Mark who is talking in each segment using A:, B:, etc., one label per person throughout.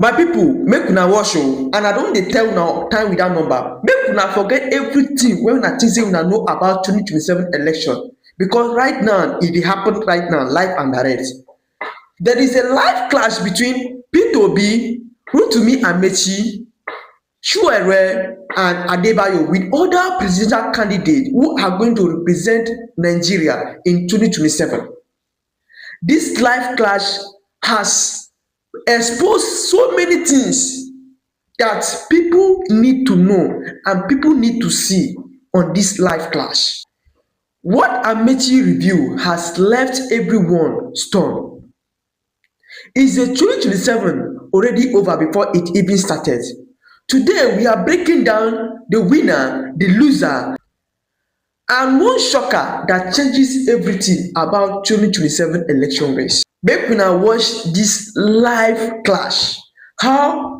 A: My people, make una watch o, and I don dey tell una time without number. Make una forget everything wey una think say una know about 2027 election, because right now e dey happen right now, live and direct. There is a live clash between Peter Obi, Rotimi Amaechi, Sowore and Adebayo with other presidential candidates who are going to represent Nigeria in 2027. This live clash has exposed so many things that people need to know and people need to see on this live clash. What Amaechi review has left everyone stunned. Is the 2027 already over before it even started? Today we are breaking down the winner, the loser, and one shocker that changes everything about 2027 election race. Make una watch this live clash. How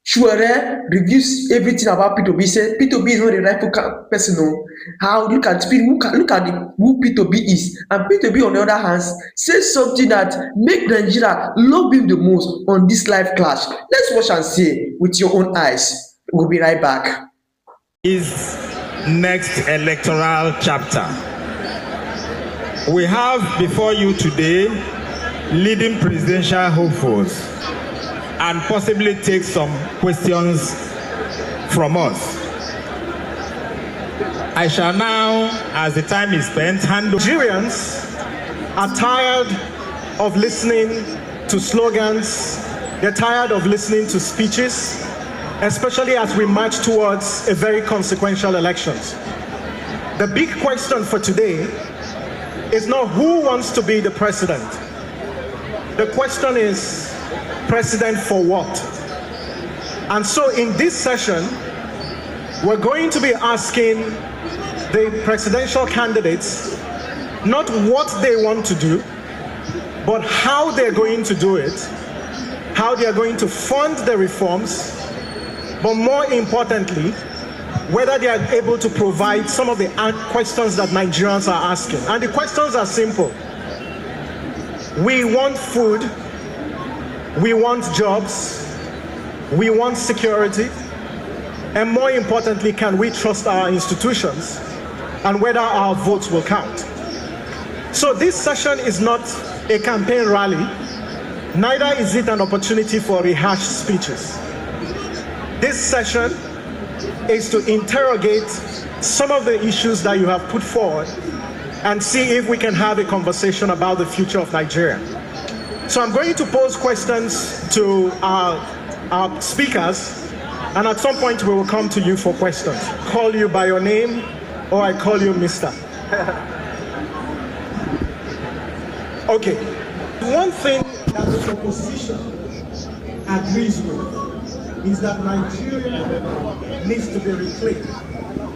A: Sowore reviews everything about Peter Obi. Say Peter Obi is not a rightful person. No. How look at who Peter Obi is, and Peter Obi on the other hand says something that make Nigeria love him the most on this live clash. Let's watch and see with your own eyes. We'll be right back.
B: Is next electoral chapter. We have before you today leading presidential hopefuls and possibly take some questions from us. I shall now, as the time is spent, hand over.
C: Nigerians are tired of listening to slogans. They're tired of listening to speeches, especially as we march towards a very consequential elections. The big question for today is not who wants to be the president. The question is, president for what? And so in this session, we're going to be asking the presidential candidates not what they want to do, but how they're going to do it, how they are going to fund the reforms, but more importantly, whether they are able to provide some of the questions that Nigerians are asking. And the questions are simple. We want food, we want jobs, we want security, and more importantly, can we trust our institutions and whether our votes will count? So this session is not a campaign rally, neither is it an opportunity for rehashed speeches. This session is to interrogate some of the issues that you have put forward and see if we can have a conversation about the future of Nigeria. So I'm going to pose questions to our speakers, and at some point we will come to you for questions. Call you by your name, or I call you Mr. Okay. One thing that the opposition agrees with is that Nigeria needs to be reclaimed,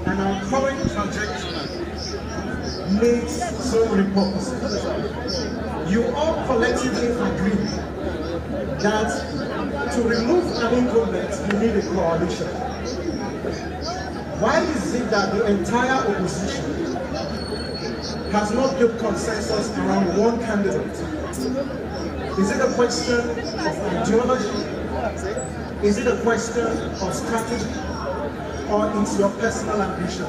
C: and our current trajectory makes some reports. You all collectively agree that to remove an incumbent, you need a coalition. Why is it that the entire opposition has not built consensus around one candidate? Is it a question of ideology? Is it a question of strategy? Or it's your personal ambition?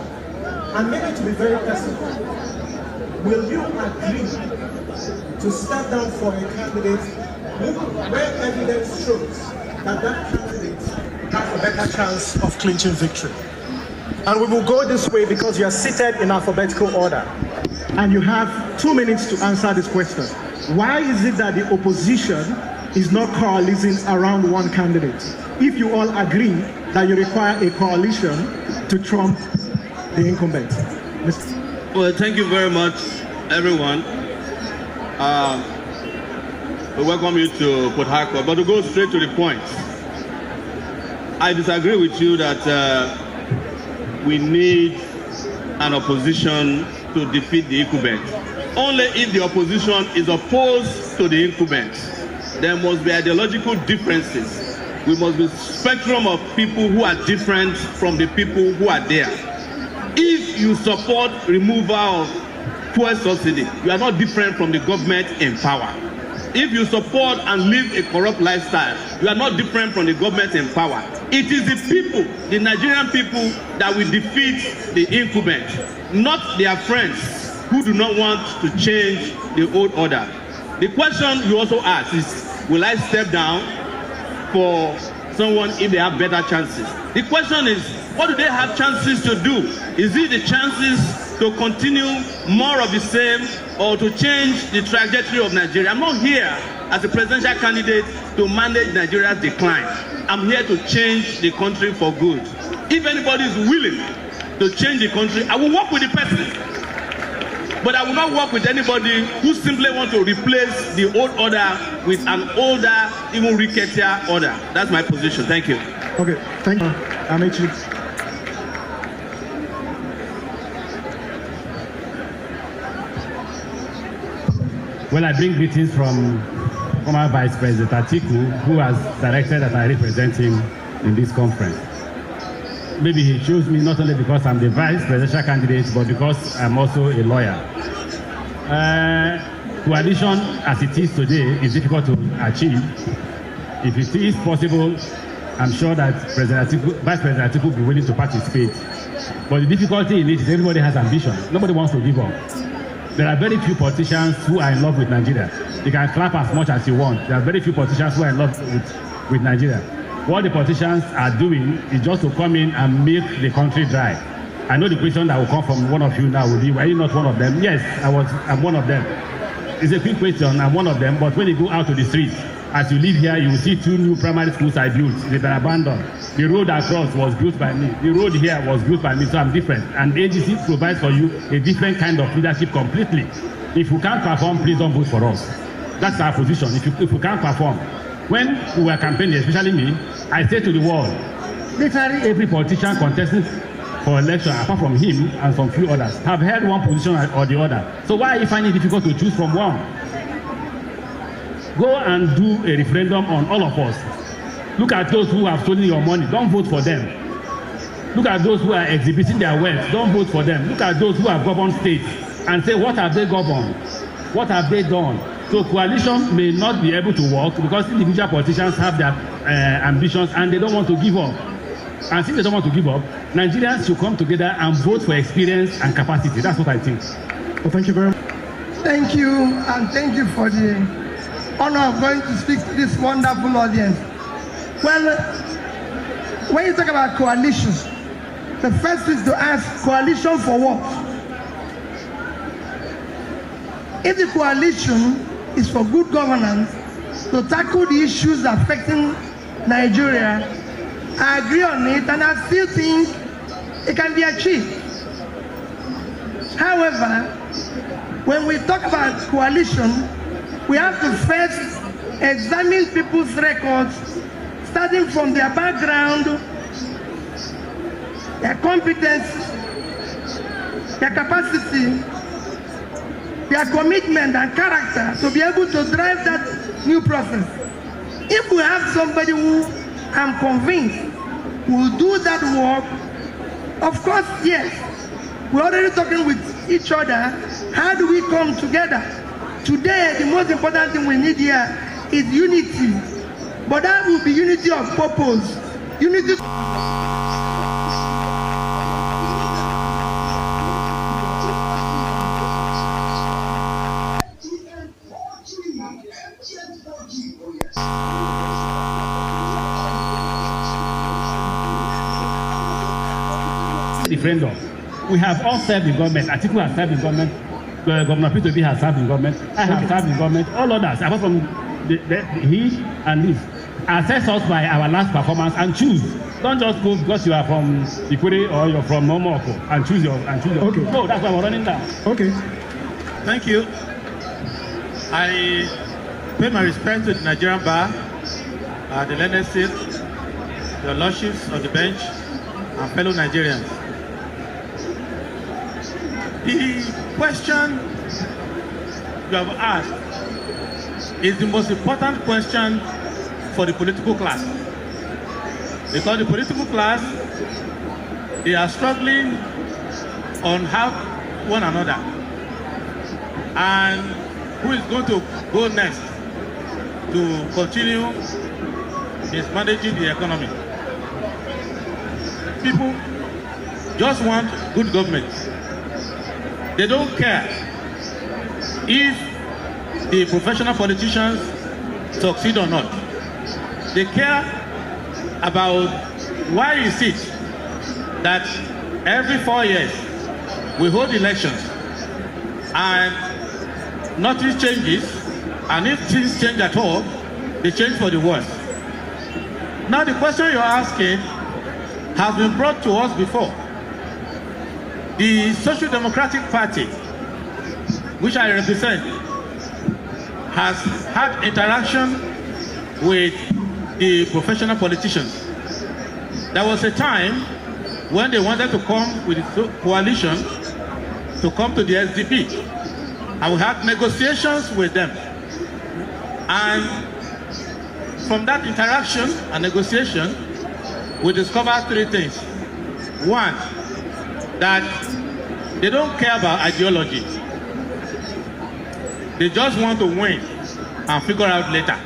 C: And maybe to be very personal, will you agree to step down for a candidate where evidence shows that that candidate has a better chance of clinching victory? And we will go this way because you are seated in alphabetical order. And you have 2 minutes to answer this question. Why is it that the opposition is not coalescing around one candidate? If you all agree that you require a coalition to trump the incumbent.
D: Well, thank you very much, everyone. We welcome you to Port Harcourt, but to go straight to the point, I disagree with you that we need an opposition to defeat the incumbent. Only if the opposition is opposed to the incumbent. There must be ideological differences. We must be a spectrum of people who are different from the people who are there. If you support removal of fuel subsidy, you are not different from the government in power. if you support and live a corrupt lifestyle, you are not different from the government in power. It is the people, the Nigerian people, that will defeat the incumbent, not their friends who do not want to change the old order. The question you also ask is, will I step down for someone if they have better chances? The question is, what do they have chances to do? Is it the chances to continue more of the same or to change the trajectory of Nigeria? I'm not here as a presidential candidate to manage Nigeria's decline. I'm here to change the country for good. If anybody is willing to change the country, I will work with the person. But I will not work with anybody who simply want to replace the old order with an older, even ricketier order. That's my position. Thank you.
C: Okay, thank you. Amaechi.
E: Well, I bring greetings from former Vice President Atiku, who has directed that I represent him in this conference. Maybe he chose me not only because I'm the vice presidential candidate, but because I'm also a lawyer. Coalition as it is today is difficult to achieve. If it is possible, I'm sure that Vice President Atiku will be willing to participate. But the difficulty in it is everybody has ambition. Nobody wants to give up. There are very few politicians who are in love with Nigeria. You can clap as much as you want. There are very few politicians who are in love with Nigeria. What the politicians are doing is just to come in and milk the country dry. I know the question that will come from one of you now will be, were you not one of them? Yes, I'm one of them. It's a quick question, I'm one of them, but when you go out to the street, as you live here, you will see 2 new primary schools I built. They've been abandoned. The road across was built by me. The road here was built by me, so I'm different. And the AGC provides for you a different kind of leadership completely. If you can't perform, please don't vote for us. That's our position. If you can't perform. When we were campaigning, especially me, I say to the world, literally every politician contesting for election, apart from him and some few others, have held one position or the other. So why are you finding it difficult to choose from one? Go and do a referendum on all of us. Look at those who have stolen your money. Don't vote for them. Look at those who are exhibiting their wealth. Don't vote for them. Look at those who have governed states and say, what have they governed? What have they done? So coalition may not be able to work because individual politicians have their ambitions and they don't want to give up. And since they don't want to give up, Nigerians should come together and vote for experience and capacity. That's what I think.
C: Well, thank you very much.
F: Thank you, and thank you for the honor of going to speak to this wonderful audience. Well, when you talk about coalitions, the first is to ask, coalition for what? If the coalition is for good governance, to tackle the issues affecting Nigeria, I agree on it, and I still think it can be achieved. However, when we talk about coalition, we have to first examine people's records, starting from their background, their competence, their capacity, their commitment and character to be able to drive that new process. If we have somebody who I'm convinced will do that work, of course, yes, we're already talking with each other. How do we come together? Today, the most important thing we need here is unity. But that will be unity of purpose. Unity.
E: Referendum. We have all served in government. Atiku has served in government. Governor Peter Obi has served in government. I have served in government. All others, apart from he and this, assess us by our last performance and choose. Don't just go because you are from Ikure or you're from Momoko and choose your.
C: Okay.
E: No, that's why we're running down.
C: Okay.
B: Thank you. I pay my respect to the Nigerian bar, the learned seat, the lordships of the bench, and fellow Nigerians. The question you have asked is the most important question for the political class. Because the political class, they are struggling on how one another. And who is going to go next to continue mismanaging the economy. People just want good government. They don't care if the professional politicians succeed or not. They care about why is it that every 4 years we hold elections and nothing changes, and if things change at all, they change for the worse. Now the question you're asking has been brought to us before. The Social Democratic Party, which I represent, has had interaction with the professional politicians. There was a time when they wanted to come with a coalition to come to the SDP, and we had negotiations with them. And from that interaction and negotiation, we discovered 3 things. One, that they don't care about ideology. They just want to win and figure out later.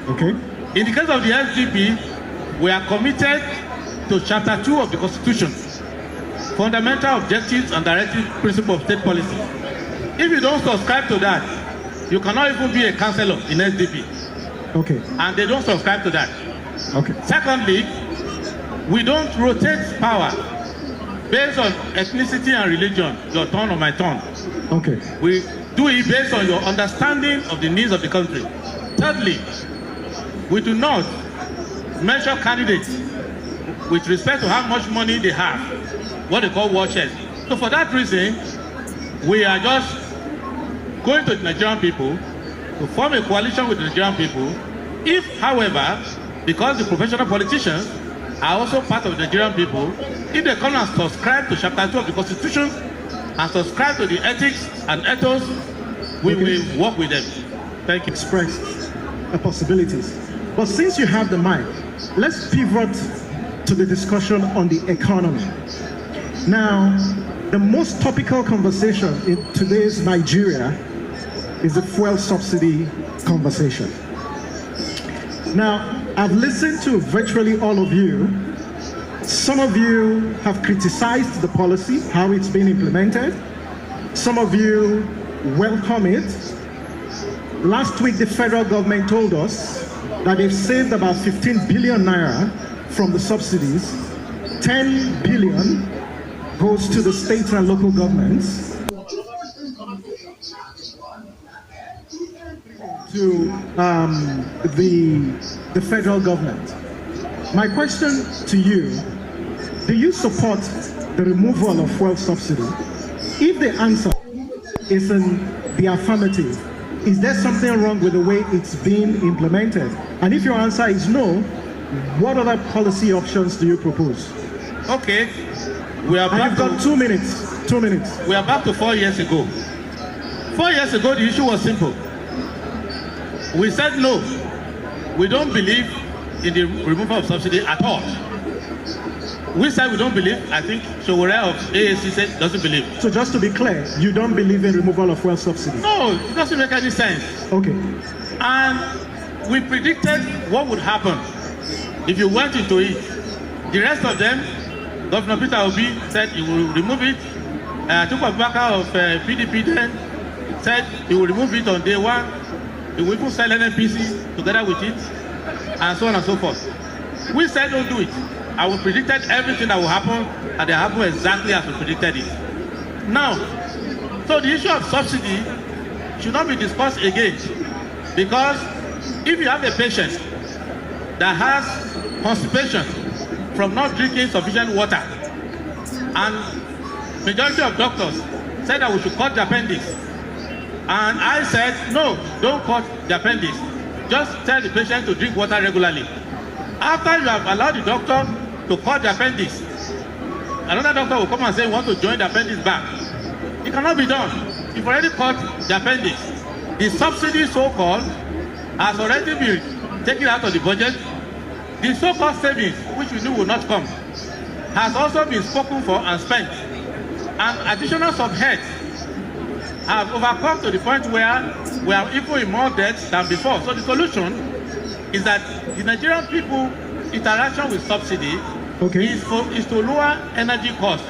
C: Okay.
B: In the case of the SDP, we are committed to Chapter 2 of the Constitution, fundamental objectives and directive principles of state policy. If you don't subscribe to that, you cannot even be a councillor in SDP.
C: Okay.
B: And they don't subscribe to that.
C: Okay.
B: Secondly, we don't rotate power based on ethnicity and religion, your turn or my turn.
C: Okay.
B: We do it based on your understanding of the needs of the country. Thirdly, we do not measure candidates with respect to how much money they have, what they call war chest. So for that reason, we are just going to the Nigerian people to form a coalition with the Nigerian people. If, however, because the professional politicians are also part of the Nigerian people, if they come and subscribe to Chapter 2 of the Constitution and subscribe to the ethics and ethos, we will work with them. Thank you.
C: Expressed the possibilities. But since you have the mic, let's pivot to the discussion on the economy. Now, the most topical conversation in today's Nigeria is the fuel subsidy conversation. Now, I've listened to virtually all of you. Some of you have criticized the policy, how it's been implemented. Some of you welcome it. Last week, the federal government told us that they've saved about 15 billion naira from the subsidies. 10 billion goes to the states and local governments. To the federal government. My question to you, do you support the removal of fuel subsidy? If the answer is in the affirmative, is there something wrong with the way it's being implemented? And if your answer is no, what other policy options do you propose?
B: Okay, we are back.
C: You've got 2 minutes. 2 minutes.
B: We are back to 4 years ago. 4 years ago, the issue was simple. We said no. We don't believe in the removal of subsidy at all. We said we don't believe. I think Sowore of AAC said doesn't believe.
C: So just to be clear, you don't believe in removal of fuel subsidy?
B: No, it doesn't make any sense.
C: Okay.
B: And we predicted what would happen if you went into it. The rest of them, Governor Peter Obi said he will remove it. Atiku Abubakar of PDP then said he will remove it on day 1. He will even sell NNPC together with it, and so on and so forth. We said don't do it. And we predicted everything that will happen, and they happen exactly as we predicted it. Now, so the issue of subsidy should not be discussed again, because if you have a patient that has constipation from not drinking sufficient water, and majority of doctors said that we should cut the appendix, and I said, no, don't cut the appendix. Just tell the patient to drink water regularly. After you have allowed the doctor to cut the appendix, another doctor will come and say, want to join the appendix back. It cannot be done. You've already cut the appendix. The subsidy, so-called, has already been taken out of the budget. The so-called savings, which we knew would not come, has also been spoken for and spent. And additional subheads have overcome to the point where we are even in more debt than before. So the solution is that the Nigerian people interaction with subsidy is to lower energy costs.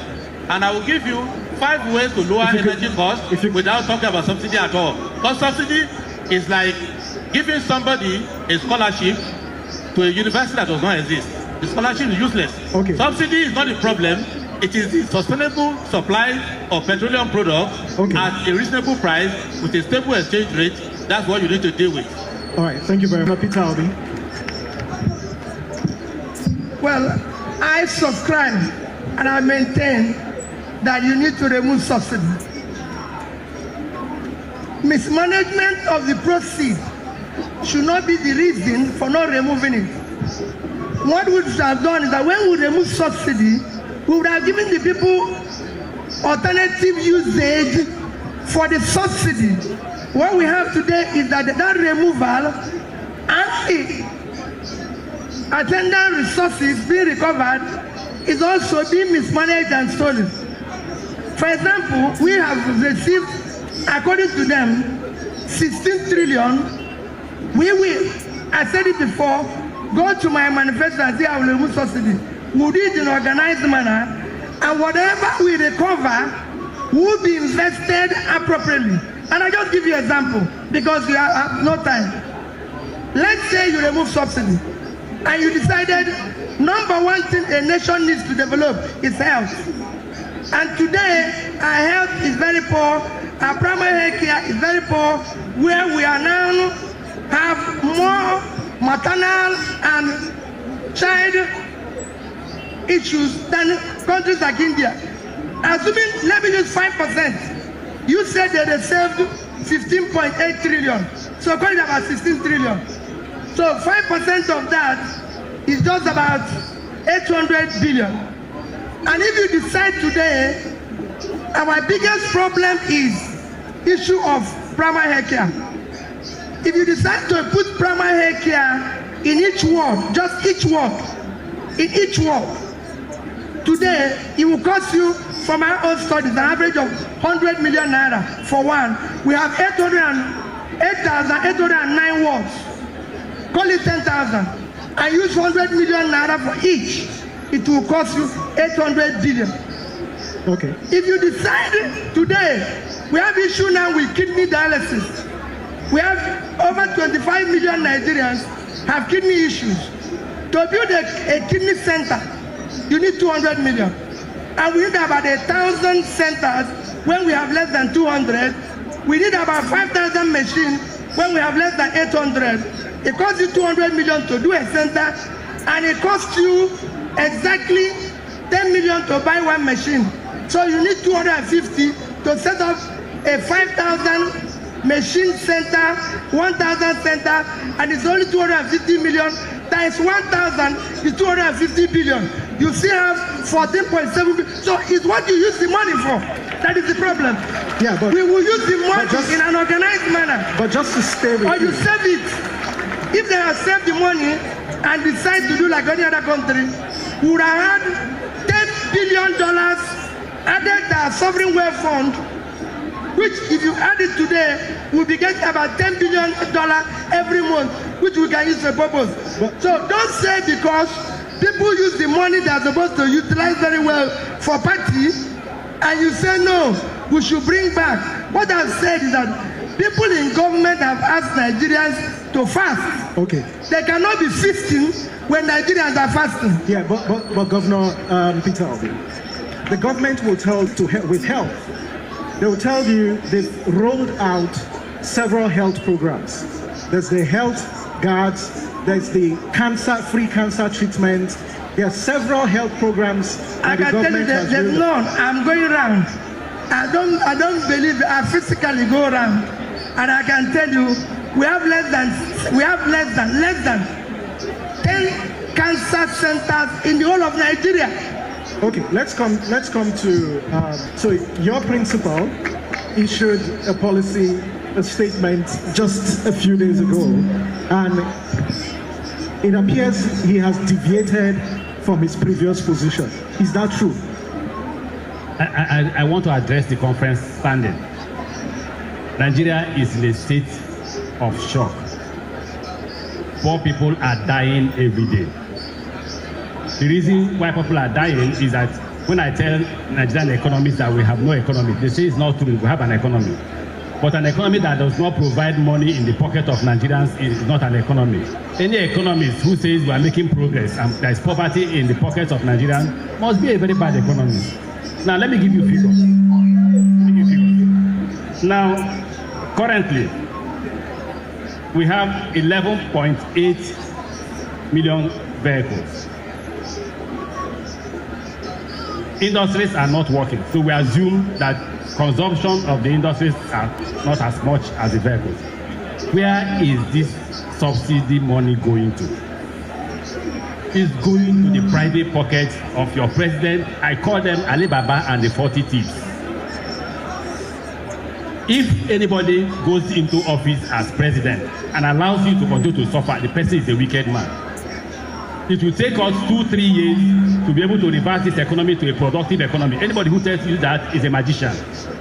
B: And I will give you 5 ways to lower energy costs without talking about subsidy at all. Because subsidy is like giving somebody a scholarship to a university that does not exist. The scholarship is useless. Subsidy is not the problem. It is the sustainable supply of petroleum products at a reasonable price with a stable exchange rate. That's what you need to deal with.
C: All right, thank you very much. Peter Obi.
F: Well, I subscribe and I maintain that you need to remove subsidy. Mismanagement of the proceeds should not be the reason for not removing it. What we should have done is that when we remove subsidy, we would have given the people alternative usage for the subsidy. What we have today is that that removal and the attendant resources being recovered is also being mismanaged and stolen. For example, we have received, according to them, 16 trillion. We will, I said it before, go to my manifesto and say I will remove subsidy. We'll do it in an organized manner, and whatever we recover will be invested appropriately. And I just give you an example because we have no time. Let's say you remove subsidy and you decided number one thing a nation needs to develop is health. And today our health is very poor, our primary health care is very poor, where we are now have more maternal and child issues than countries like India. Assuming, let me use 5%. You said that they saved 15.8 trillion. So call it about 16 trillion. So 5% of that is just about 800 billion. And if you decide today, our biggest problem is issue of primary health care. If you decide to put primary health care in each ward, just each ward, in each ward, today it will cost you, from our own studies, an average of 100 million naira for one. We have 8,809 wards. Call it 10,000. And use 100 million naira for each. It will cost you 800 billion.
C: Okay.
F: If you decide today, we have issue now with kidney dialysis. We have over 25 million Nigerians have kidney issues. To build a kidney center, you need 200 million. And we need about 1,000 centers when we have less than 200. We need about 5,000 machines when we have less than 800. It costs you 200 million to do a center, and it costs you exactly 10 million to buy one machine. So you need 250 to set up a 5,000 machine center, 1,000 center, and it's only 250 million times 1,000 is 250 billion. You still have 14.7 billion. So it's what you use the money for. That is the problem.
C: Yeah, but
F: we will use the money in an organized manner.
C: But just to stay with
F: or you save it. If they have saved the money and decide to do like any other country, we would have had $10 billion added to our sovereign wealth fund, which if you add it today, we'll be getting about $10 billion every month, which we can use for purpose. So don't say because people use the money they're supposed to utilize very well for party, and you say no, we should bring back. What I've said is that people in government have asked Nigerians to fast.
C: Okay.
F: They cannot be feasting when Nigerians are fasting.
C: Yeah, but Governor Peter Obi, the government will tell with health. They will tell you they've rolled out several health programs. There's the health guards, there's the free cancer treatment. There are several health programs.
F: I can tell you there's none. I'm going around. I don't believe I physically go around. And I can tell you, we have less than 10 cancer centers in the whole of Nigeria.
C: Okay, let's come to so your principal issued a policy, a statement just a few days ago, and it appears he has deviated from his previous position. Is that true?
E: I want to address the conference standing. Nigeria is in a state of shock. poor people are dying every day. The reason why people are dying is that when I tell Nigerian economists that we have no economy, they say it's not true, we have an economy. But an economy that does not provide money in the pocket of Nigerians is not an economy. Any economist who says we are making progress and there is poverty in the pockets of Nigerians must be a very bad economist. Now, let me give you figures. Now, currently, we have 11.8 million vehicles. Industries are not working, so we assume that consumption of the industries are not as much as the vehicles. Where is this subsidy money going to? It's going to the private pockets of your president. I call them Alibaba and the 40 thieves. If anybody goes into office as president and allows you to continue to suffer, the person is a wicked man. It will take us 2-3 years to be able to reverse this economy to a productive economy. Anybody who tells you that is a magician.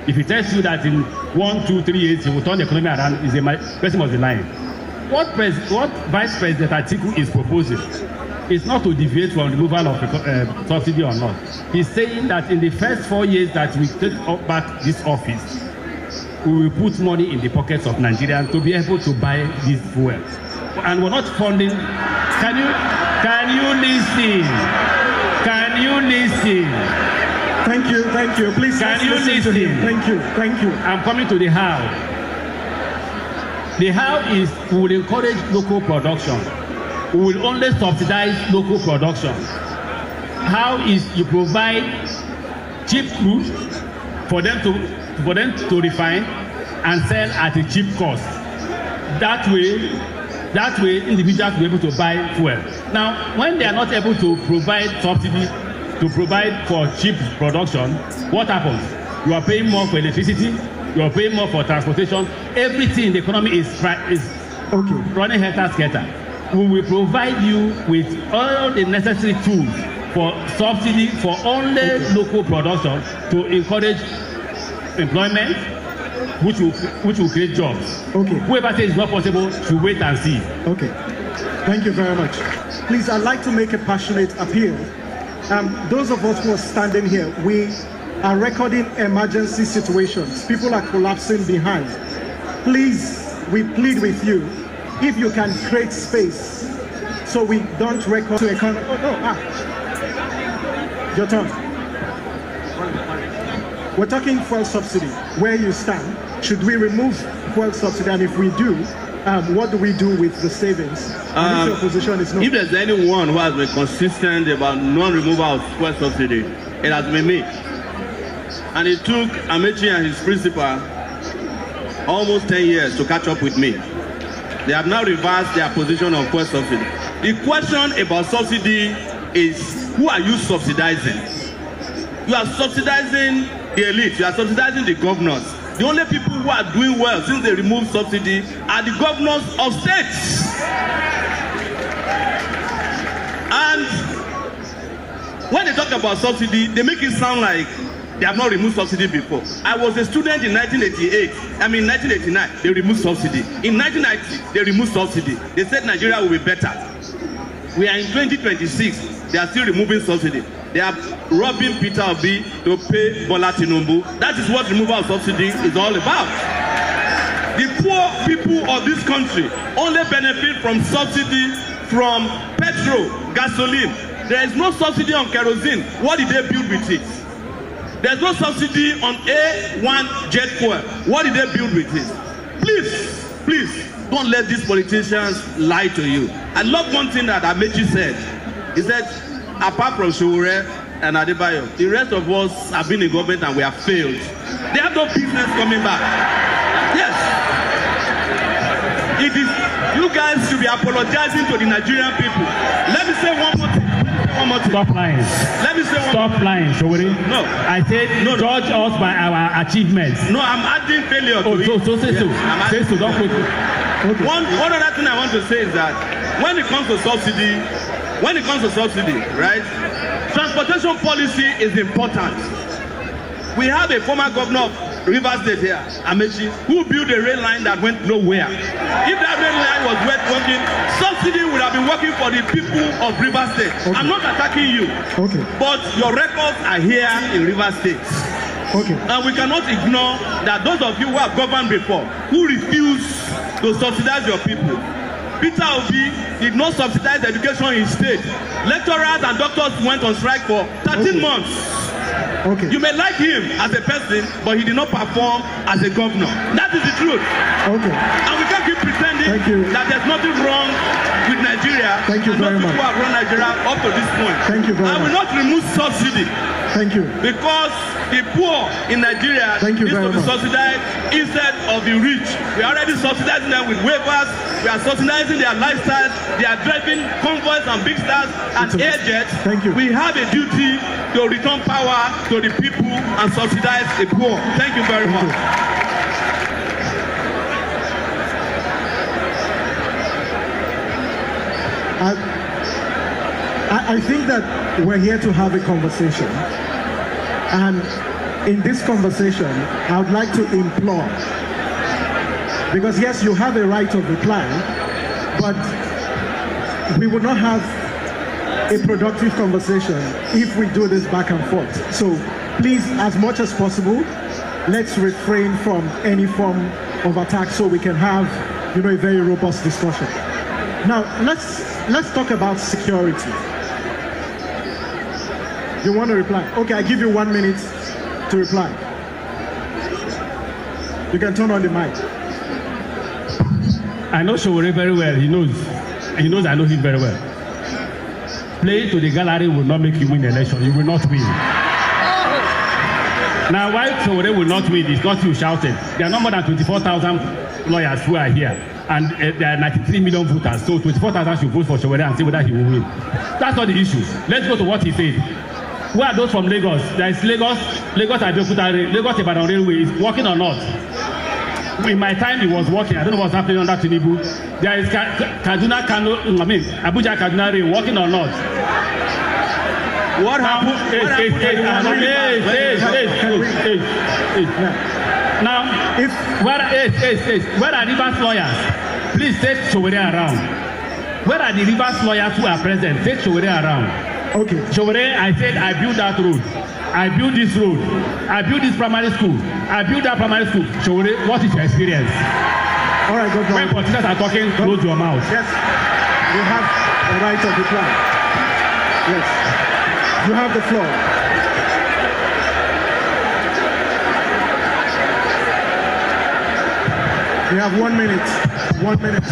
E: If he tells you that in 1-2-3 years he will turn the economy around, is a person must be lying. What Vice President Atiku is proposing is not to deviate from removal of subsidy or not. He's saying that in the first 4 years that we take back this office, we will put money in the pockets of Nigerians to be able to buy this fuel. And we're not funding. Can you listen? Can you listen?
C: Thank you. Please,
E: can you listen?
C: Thank you.
E: I'm coming to the how. The how is we will encourage local production. We will only subsidize local production. How is you provide cheap crude for them to refine and sell at a cheap cost. That way individuals will be able to buy fuel. Now, when they are not able to provide subsidy to provide for cheap production, what happens? You are paying more for electricity, you are paying more for transportation. Everything in the economy is running helter-skelter. We will provide you with all the necessary tools for subsidy for only local production to encourage employment, which will create jobs. Whoever says it's not possible should wait and see.
C: Thank you very much. Please, I'd like to make a passionate appeal. Those of us who are standing here, we are recording emergency situations. People are collapsing behind. Please, we plead with you, if you can create space so we don't record to economy. Your turn. We're talking fuel subsidy. Where you stand, should we remove fuel subsidy? And if we do, what do we do with the savings? And if your position is no.
D: If there's anyone who has been consistent about non-removal of fuel subsidy, it has been me. And it took Amaechi and his principal almost 10 years to catch up with me. They have now reversed their position on fuel subsidy. The question about subsidy is, who are you subsidizing? You are subsidizing the elite, you are subsidizing the governors. The only people who are doing well since they removed subsidy are the governors of states. And when they talk about subsidy, they make it sound like they have not removed subsidy before. I was a student in 1989, they removed subsidy. In 1990, they removed subsidy. They said Nigeria will be better. We are in 2026, they are still removing subsidy. They are robbing Peter Obi to pay Tinubu. That is what removal of subsidy is all about. The poor people of this country only benefit from subsidy from petrol, gasoline. There is no subsidy on kerosene. What did they build with it? There's no subsidy on A1 jet fuel. What did they build with it? Please, don't let these politicians lie to you. I love one thing that Amaechi said. He said, apart from Sowore and Adebayo, the rest of us have been in government and we have failed. They have no business coming back. Yes. It is, you guys should be apologizing to the Nigerian people. Let me say one more thing.
E: Stop lying.
D: Let me say one
E: Stop
D: more
E: lying, Sowore.
D: No.
E: I said judge us by our achievements.
D: No, I'm adding failure to it.
E: Say so. Say so, don't put it.
D: One other thing I want to say is that when it comes to subsidy, right, transportation policy is important. We have a former governor of Rivers State here, Amaechi, who built a rail line that went nowhere. If that rail line was working, subsidy would have been working for the people of Rivers State. Okay. I'm not attacking you, okay, but your records are here in Rivers State. Okay. And we cannot ignore that those of you who have governed before, who refuse to subsidize your people. Peter Obi did not subsidize education in state. Lecturers and doctors went on strike for 13 months. Okay. You may like him as a person, but he did not perform as a governor. That is the truth. Okay. And we can't keep pretending that there's nothing wrong with Nigeria.
C: Thank you very much.
D: People have run Nigeria up to this point.
C: Thank you very much.
D: I will not remove subsidy.
C: Thank you.
D: Because the poor in Nigeria needs to be subsidized instead of the rich. We are already subsidizing them with waivers. We are subsidizing their lifestyle. They are driving convoys and big stars and air jets.
C: Thank you.
D: We have a duty to return power to the people and subsidize the poor. Thank you very much.
C: I think that we're here to have a conversation. And in this conversation, I would like to implore, because yes, you have a right of reply, but we will not have a productive conversation if we do this back and forth. So please, as much as possible, let's refrain from any form of attack so we can have, a very robust discussion. Now, let's talk about security. You want to reply? Okay, I give you 1 minute to reply. You can turn on the mic.
E: I know Sowore very well. He knows I know him very well. Play to the gallery will not make you win the election. You will not win. Now, why Sowore will not win is not you shouted. There are no more than 24,000 lawyers who are here, and there are 93 million voters. So 24,000 should vote for Sowore and see whether he will win. That's not the issue. Let's go to what he said. Who are those from Lagos? There is Lagos Ibadan Railway is working or not? In my time, it was working. I don't know what's happening under Tinubu. There is Abuja Kaduna Rail working or not?
D: What happened?
E: Now, where are Rivers lawyers? Please take Sowore around. Where are the Rivers lawyers who are present? Take Sowore around.
C: Okay.
E: Sowore, I said I built that road. I built this road. I built this primary school. I built that primary school. Sowore, what is your experience?
C: All right, go
E: when politicians are talking, close your mouth.
C: Yes, you have the right of reply. Yes, you have the floor. You have 1 minute. 1 minute.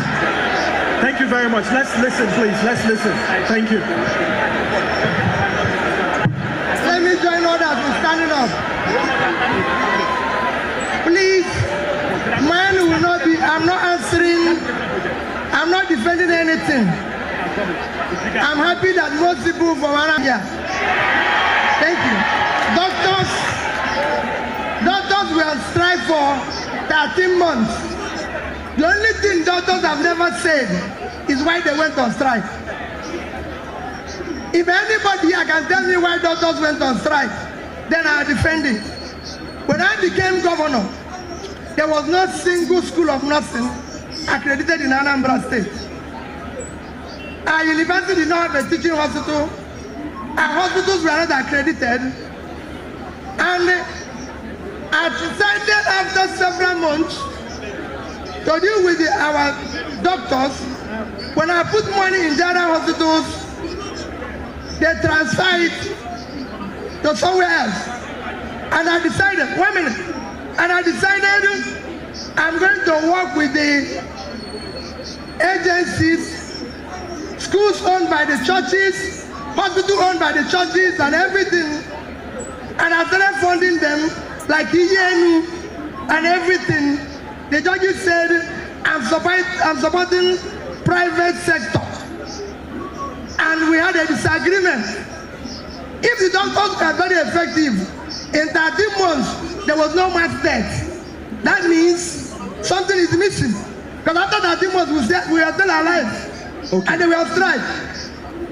C: Thank you very much. Let's listen, please. Let's listen. Thank you.
F: Let me join others in standing up. Please, mine will not be, I'm not answering, I'm not defending anything. I'm happy that most people from around here. Thank you. Doctors will strike for 13 months. The only thing doctors have never said is why they went on strike. If anybody here can tell me why doctors went on strike, then I'll defend it. When I became governor, there was no single school of nursing accredited in Anambra State. Our university did not have a teaching hospital. Our hospitals were not accredited. And I decided after several months to deal with our doctors. When I put money in the other hospitals, they transfer it to somewhere else. And I decided, 1 minute, and I decided I'm going to work with the agencies, schools owned by the churches, hospitals owned by the churches and everything. And I started funding them like ENU and everything. The judges said, I'm supporting private sector. And we had a disagreement. If the doctors were very effective, in 13 months, there was no mass death. That means something is missing. Because after 13 months, we are still alive. Okay. And they were on strike.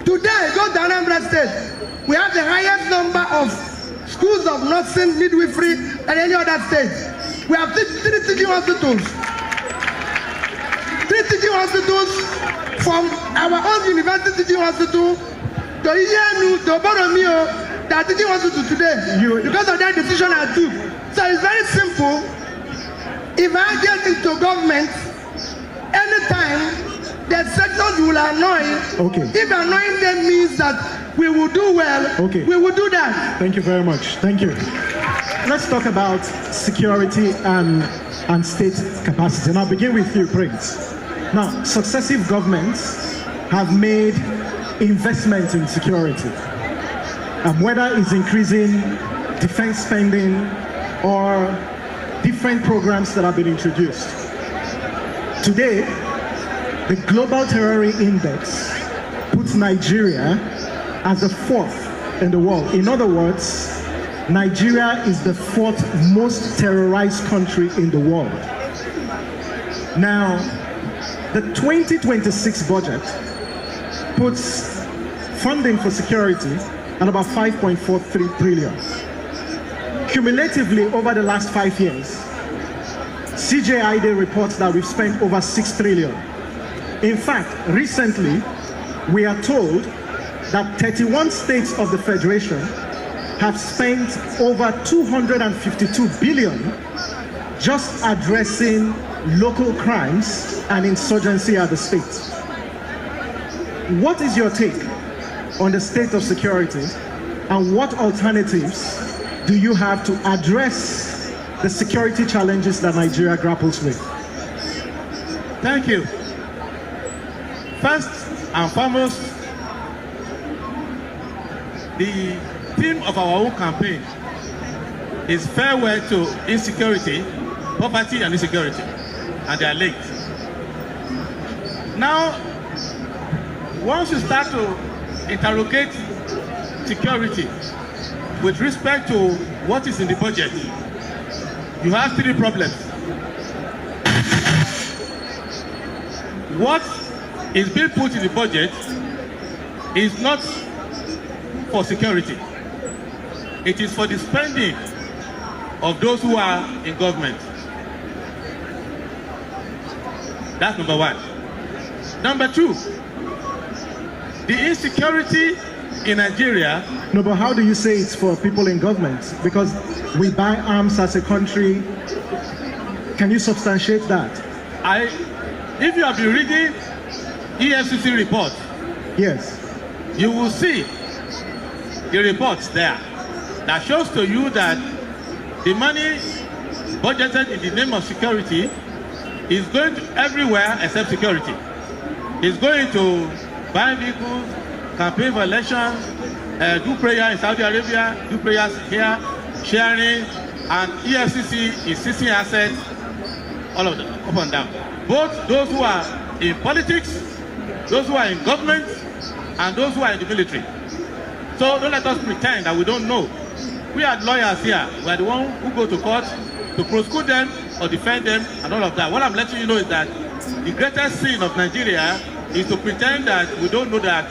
F: Today, go to Anambra State. We have the highest number of schools of nursing, midwifery, and any other state. We have three teaching hospitals. 3 teaching hospitals, from our own university teaching hospital to Iyenu to Boromio, they are teaching hospital today because of that decision I took. So it's very simple. If I get into government, anytime the sectors will annoy, if annoying them means that we will do well, we will do that.
C: Thank you very much. Thank you. Let's talk about security and state capacity. And I'll begin with you, Prince. Now, successive governments have made investments in security, whether it's increasing defense spending or different programs that have been introduced. Today, the Global Terror Index puts Nigeria as the 4th in the world. In other words, Nigeria is the 4th most terrorized country in the world. Now, the 2026 budget puts funding for security at about 5.43 trillion. Cumulatively, over the last 5 years, CJID reports that we've spent over 6 trillion. In fact, recently, we are told that 31 states of the Federation have spent over 252 billion just addressing local crimes and insurgency at the state. What is your take on the state of security, and what alternatives do you have to address the security challenges that Nigeria grapples with?
B: Thank you. First and foremost, the theme of our own campaign is farewell to insecurity, poverty and insecurity, and they are linked. Now, once you start to interrogate security with respect to what is in the budget, you have 3 problems. What is being put in the budget is not for security. It is for the spending of those who are in government. That's number 1. Number 2, the insecurity in Nigeria.
C: No, but how do you say it's for people in government? Because we buy arms as a country. Can you substantiate that?
B: If you have been reading EFCC report,
C: yes,
B: you will see the reports there that shows to you that the money budgeted in the name of security is going to everywhere except security. It's going to buy vehicles, campaign for elections, do prayer in Saudi Arabia, do prayers here, sharing, and EFCC is seizing assets, all of them, up and down. Both those who are in politics, those who are in government, and those who are in the military. So don't let us pretend that we don't know. We are lawyers here. We are the ones who go to court to prosecute them or defend them and all of that. What I'm letting you know is that the greatest sin of Nigeria is to pretend that we don't know that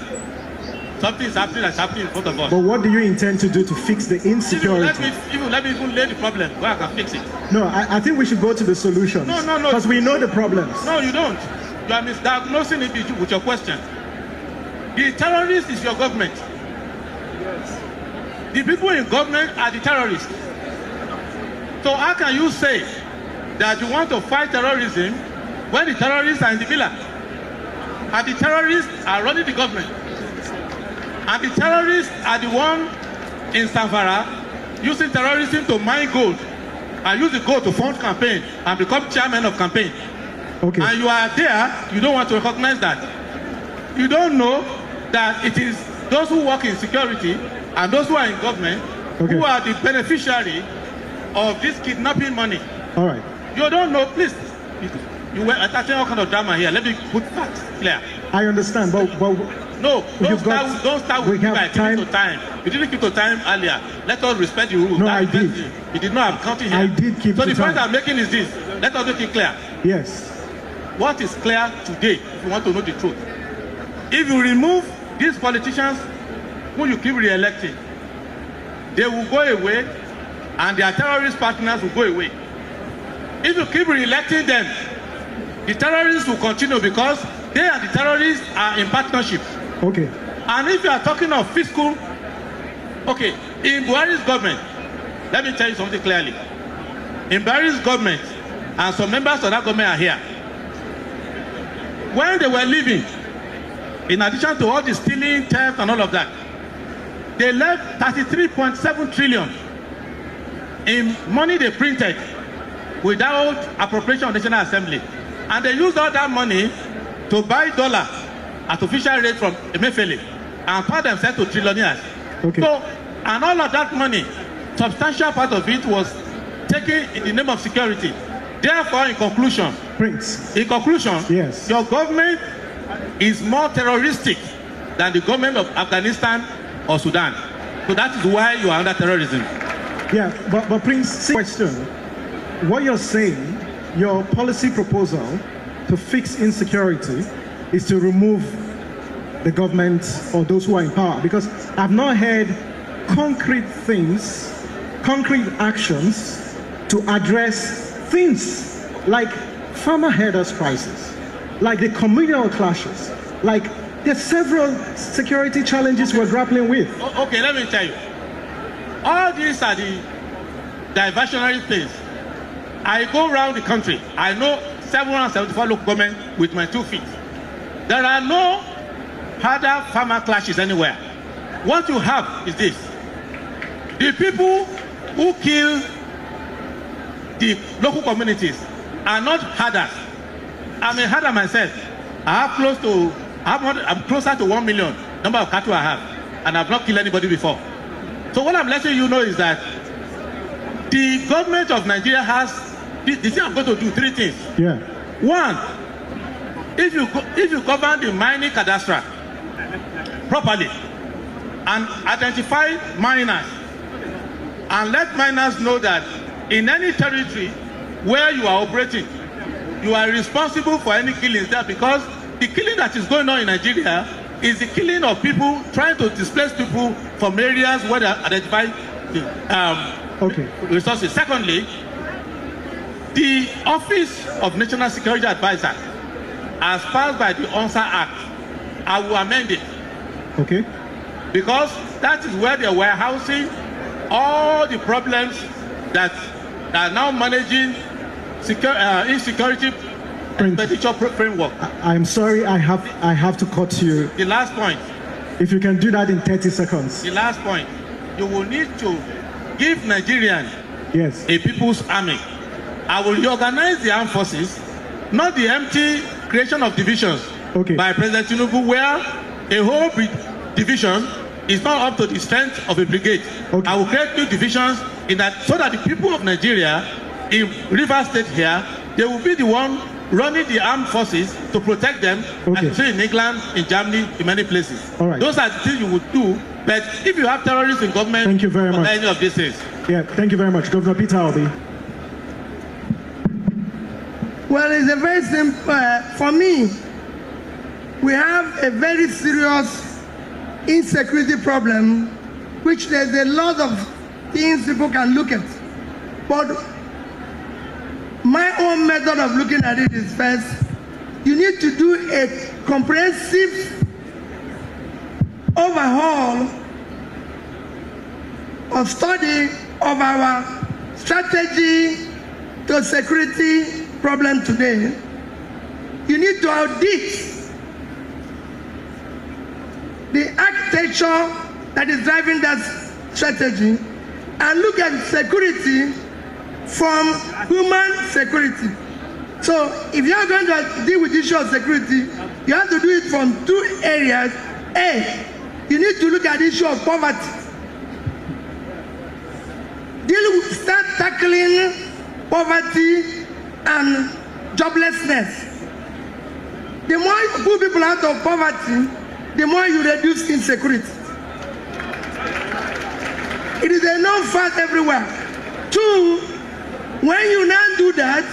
B: something is happening that's happening in front of us.
C: But what do you intend to do to fix the insecurity?
B: Let me even lay the problem where I can fix it.
C: No, I think we should go to the solutions.
B: No.
C: Because we know the problems.
B: No, you don't. You are misdiagnosing it with your question. The terrorist is your government. Yes. The people in government are the terrorists. So how can you say that you want to fight terrorism when the terrorists are in the villa? And the terrorists are running the government. And the terrorists are the one in Zamfara using terrorism to mine gold and use the gold to fund campaign and become chairman of campaign.
C: Okay.
B: And you are there, you don't want to recognize that. You don't know that it is those who work in security and those who are in government who are the beneficiary of this kidnapping money.
C: All right.
B: You don't know, please. You were attaching all kind of drama here. Let me put facts clear.
C: I understand, but
B: no, don't start with keeping to time. You didn't keep to time earlier. Let us respect the rules.
C: No, I did.
B: You did not have counting here.
C: I did keep to time.
B: So the point I'm making is this. Let us make it clear.
C: Yes.
B: What is clear today, if you want to know the truth? If you remove these politicians who you keep re-electing, they will go away and their terrorist partners will go away. If you keep re-electing them, the terrorists will continue because they and the terrorists are in partnership.
C: Okay.
B: And if you are talking of fiscal, okay, in Buhari's government, let me tell you something clearly. In Buhari's government, and some members of that government are here, when they were leaving, in addition to all the stealing, theft, and all of that, they left 33.7 trillion in money they printed without appropriation of National Assembly. And they used all that money to buy dollar at official rate from Emefiele and turn themselves to trillionaires.
C: Okay.
B: So, and all of that money, substantial part of it was taken in the name of security. Therefore, in conclusion,
C: Prince.
B: Yes. Your government is more terroristic than the government of Afghanistan or Sudan. So that is why you are under terrorism.
C: Yeah, but Prince, question. What you're saying, your policy proposal to fix insecurity is to remove the government or those who are in power, because I've not heard concrete things, concrete actions to address things like farmer herders crisis, like the communal clashes, like there's several security challenges we're grappling with.
B: Okay, let me tell you. All these are the diversionary things. I go around the country. I know 774 local government with my 2 feet. There are no harder farmer clashes anywhere. What you have is this. The people who kill the local communities are not herders. I'm a herder myself. I'm closer to 1 million number of cattle I have, and I've not killed anybody before. So what I'm letting you know is that the government of Nigeria has the thing I'm going to do 3 things.
C: Yeah.
B: 1, if you govern the mining cadastre properly and identify miners and let miners know that in any territory where you are operating, you are responsible for any killings there, because the killing that is going on in Nigeria is the killing of people trying to displace people from areas where they identify resources. Secondly, the Office of National Security Advisor, as passed by the ONSA Act, I will amend it.
C: Okay.
B: Because that is where they were housing all the problems that are now managing insecurity expenditure framework.
C: I'm sorry, I have to cut you.
B: The last point.
C: If you can do that in 30 seconds.
B: The last point. You will need to give Nigerians a people's army. I will reorganize the armed forces, not the empty creation of divisions by President Tinubu, where a whole division is not up to the strength of a brigade. I will create new divisions in that, so that the people of Nigeria in Rivers State here, they will be the one running the armed forces to protect them, as you see in England, in Germany, in many places. Those are the things you would do. But if you have terrorists in government,
C: thank you very much.
B: Any of these things.
C: Yeah, thank you very much. Governor Peter Obi.
F: Well, it's a very simple, for me, we have a very serious insecurity problem, which there's a lot of things people can look at. But my own method of looking at it is, first, you need to do a comprehensive overhaul of study of our strategy to security problem today. You need to audit the architecture that is driving that strategy and look at security from human security. So if you are going to deal with the issue of security, you have to do it from 2 areas. A, you need to look at the issue of poverty. Start tackling poverty and joblessness. The more you put people out of poverty, the more you reduce insecurity. It is a known fact everywhere. 2, when you now do that,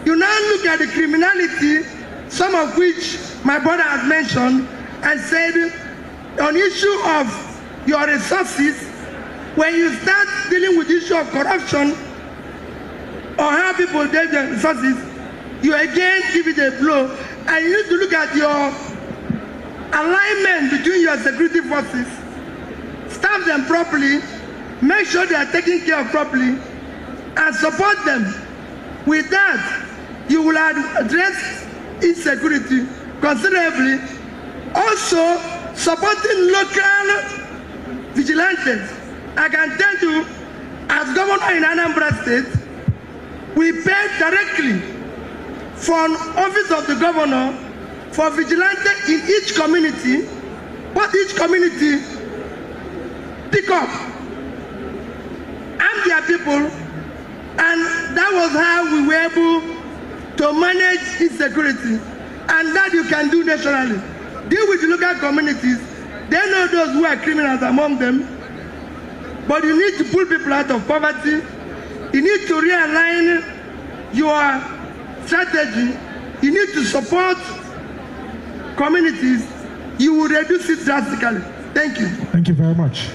F: you now look at the criminality, some of which my brother has mentioned, and said on issue of your resources, when you start dealing with the issue of corruption, or how people get their resources, you again give it a blow, and you need to look at your alignment between your security forces, staff them properly, make sure they are taken care of properly, and support them. With that, you will address insecurity considerably. Also, supporting local vigilantes. I can tell you, as governor in Anambra State, we pay directly for an office of the governor for vigilantes in each community, what each community pick up, arm their people, and that was how we were able to manage insecurity. And that you can do nationally. Deal with the local communities. They know those who are criminals among them. But you need to pull people out of poverty. You need to realign your strategy. You need to support communities. You will reduce it drastically. Thank you.
C: Thank you very much.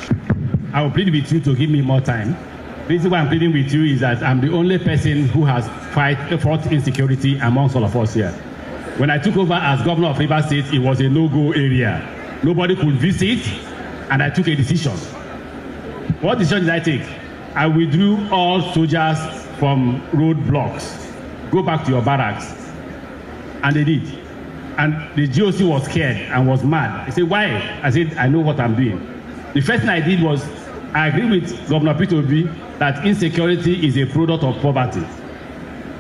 E: I will plead with you to give me more time. The reason why I'm pleading with you is that I'm the only person who has fought insecurity amongst all of us here. When I took over as governor of Rivers State, it was a no-go area. Nobody could visit, and I took a decision. What decision did I take? I withdrew all soldiers from roadblocks. Go back to your barracks. And they did. And the GOC was scared and was mad. They said, why? I said, I know what I'm doing. The first thing I did was, I agreed with Governor Peter Obi that insecurity is a product of poverty.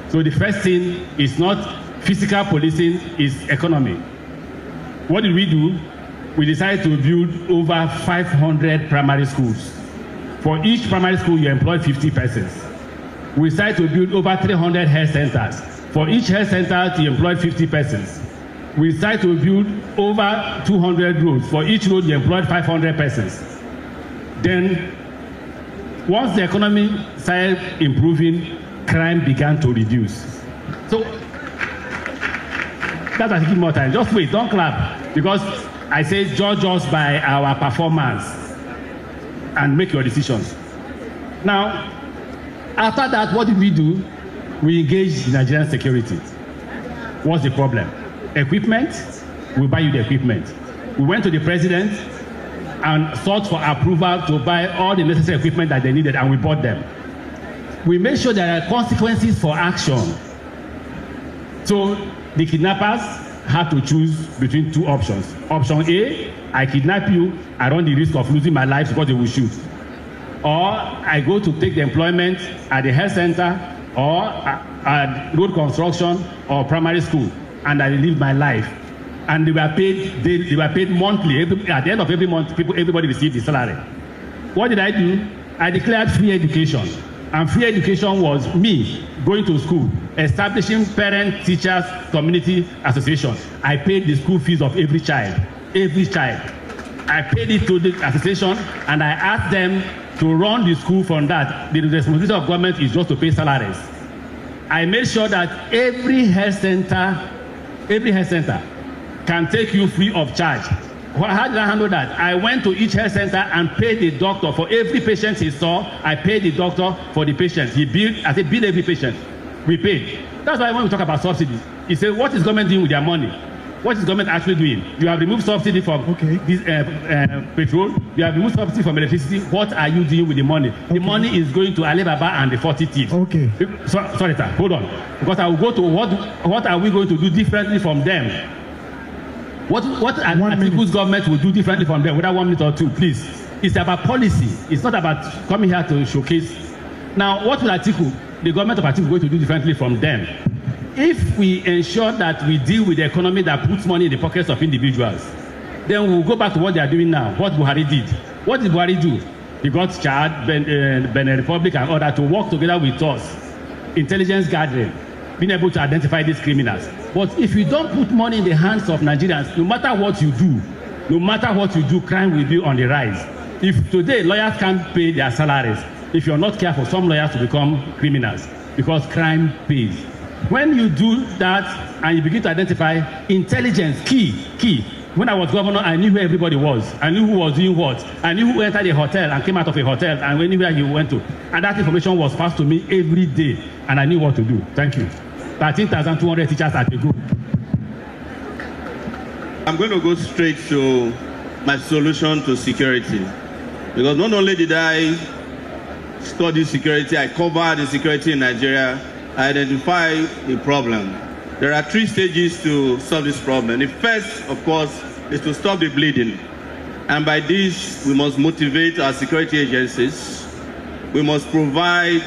E: So the first thing is not physical policing, is economy. What did we do? We decided to build over 500 primary schools. For each primary school, you employ 50 persons. We decided to build over 300 health centers. For each health center, you employ 50 persons. We decided to build over 200 roads. For each road, you employed 500 persons. Then, once the economy started improving, crime began to reduce. So, that's why I give more time. Just wait, don't clap. Because I say judge us by our performance and make your decisions. Now, after that, what did we do? We engaged Nigerian security. What's the problem? Equipment, we buy you the equipment. We went to the president and sought for approval to buy all the necessary equipment that they needed, and we bought them. We made sure there are consequences for action. So the kidnappers had to choose between two options. Option A, I kidnap you, I run the risk of losing my life because they will shoot. Or I go to take the employment at the health center or at road construction or primary school, and I live my life. And they were paid monthly. At the end of every month, everybody received the salary. What did I do? I declared free education. And free education was me going to school, establishing parent teachers community association. I paid the school fees of every child. Every child. I paid it to the association, and I asked them to run the school from that. The responsibility of government is just to pay salaries. I made sure that every health center can take you free of charge. How did I handle that? I went to each health center and paid the doctor for every patient he saw. I paid the doctor for the patient. He billed, I said, bill every patient. We paid. That's why when we talk about subsidies, he said, what is government doing with their money? What is government actually doing? You have removed subsidy from this, petrol. You have removed subsidy from electricity. What are you doing with the money? The money is going to Alibaba and the 40 thieves. Sorry, sir. Hold on. Because I will go to what are we going to do differently from them? What Atiku's government will do differently from them, whether 1 minute or two, please. It's about policy. It's not about coming here to showcase. Now, what will the government of Atiku going to do differently from them? If we ensure that we deal with the economy that puts money in the pockets of individuals, then we'll go back to what they are doing now, what Buhari did. What did Buhari do? He got Chad, Benin Republic and others to work together with us. Intelligence gathering, being able to identify these criminals. But if you don't put money in the hands of Nigerians, no matter what you do, crime will be on the rise. If today lawyers can't pay their salaries, if you're not careful, some lawyers will become criminals because crime pays. When you do that and you begin to identify intelligence, key, When I was governor, I knew where everybody was. I knew who was doing what. I knew who entered a hotel and came out of a hotel and anywhere you went to. And that information was passed to me every day. And I knew what to do. Thank you. 13,200 teachers at the group.
D: I'm going to go straight to my solution to security. Because not only did I study security, I covered the security in Nigeria, I identified the problem. There are 3 stages to solve this problem. The first, of course, is to stop the bleeding. And by this, we must motivate our security agencies. We must provide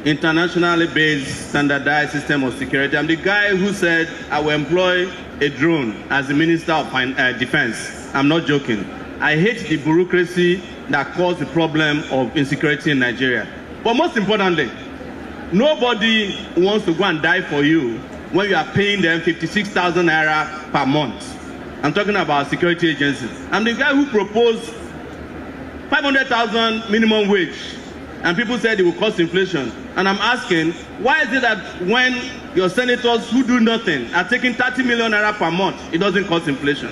D: internationally based standardized system of security. I'm the guy who said I will employ a drone as the Minister of Defense. I'm not joking. I hate the bureaucracy that caused the problem of insecurity in Nigeria. But most importantly, nobody wants to go and die for you when you are paying them 56,000 naira per month. I'm talking about security agencies. I'm the guy who proposed 500,000 minimum wage, and people said it will cause inflation. And I'm asking, why is it that when your senators who do nothing are taking 30 million naira per month, it doesn't cause inflation?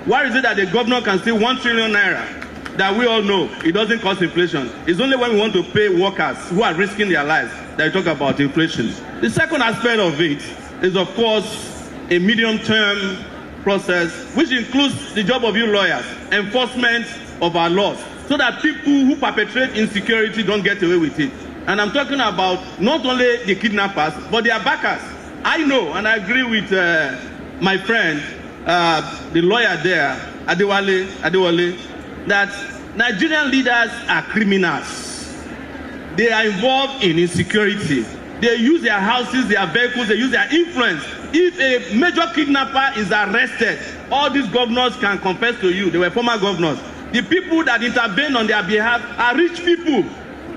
D: Why is it that the governor can steal 1 trillion naira that we all know it doesn't cause inflation? It's only when we want to pay workers who are risking their lives that we talk about inflation. The second aspect of it is, of course, a medium-term process, which includes the job of you lawyers, enforcement of our laws, so that people who perpetrate insecurity don't get away with it. And I'm talking about not only the kidnappers, but their backers. I know, and I agree with my friend, the lawyer there, Adewale, that Nigerian leaders are criminals. They are involved in insecurity. They use their houses, their vehicles, they use their influence. If a major kidnapper is arrested, all these governors can confess to you, they were former governors. The people that intervene on their behalf are rich people.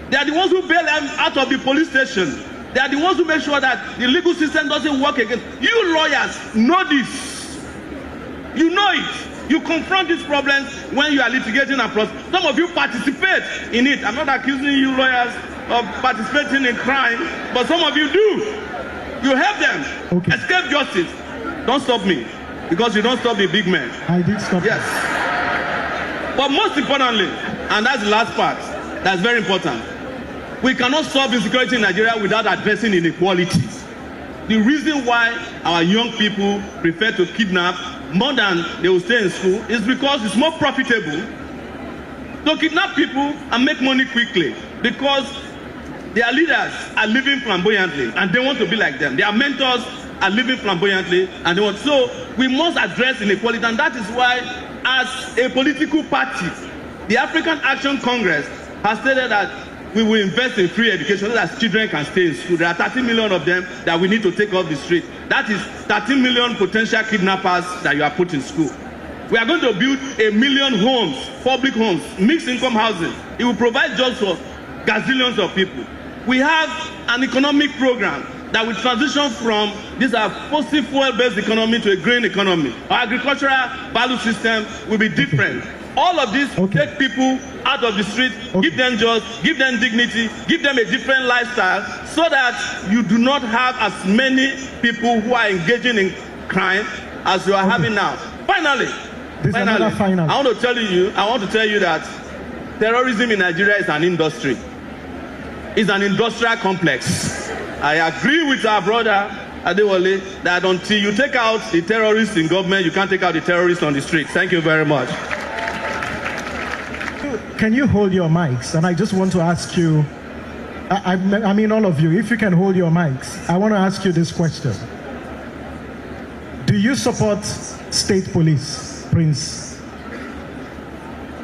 D: They are the ones who bail them out of the police station. They are the ones who make sure that the legal system doesn't work against. You lawyers know this. You know it. You confront these problems when you are litigating and process. Some of you participate in it. I'm not accusing you lawyers of participating in crime, but some of you do. You help them escape justice. Don't stop me, because you don't stop the big men.
C: I did stop.
D: Yes. But most importantly, and that's the last part, that's very important, we cannot solve insecurity in Nigeria without addressing inequalities. The reason why our young people prefer to kidnap more than they will stay in school is because it's more profitable to kidnap people and make money quickly, because their leaders are living flamboyantly and they want to be like them. Their mentors are living flamboyantly and they want. So we must address inequality, and that is why, as a political party, the African Action Congress has stated that we will invest in free education so that children can stay in school. There are 30 million of them that we need to take off the street. That is 13 million potential kidnappers that you are put in school. We are going to build 1 million homes, public homes, mixed income housing. It will provide jobs for gazillions of people. We have an economic program that will transition from this fossil fuel-based economy to a green economy. Our agricultural value system will be different. All of this will take people out of the street, give them jobs, give them dignity, give them a different lifestyle, so that you do not have as many people who are engaging in crime as you are having now. Finally, I want to tell you that terrorism in Nigeria is an industry. It's an industrial complex. I agree with our brother Adewale that until you take out the terrorists in government, you can't take out the terrorists on the street. Thank you very much.
C: Can you hold your mics? And I just want to ask you, I mean all of you, if you can hold your mics, I want to ask you this question. Do you support state police, Prince?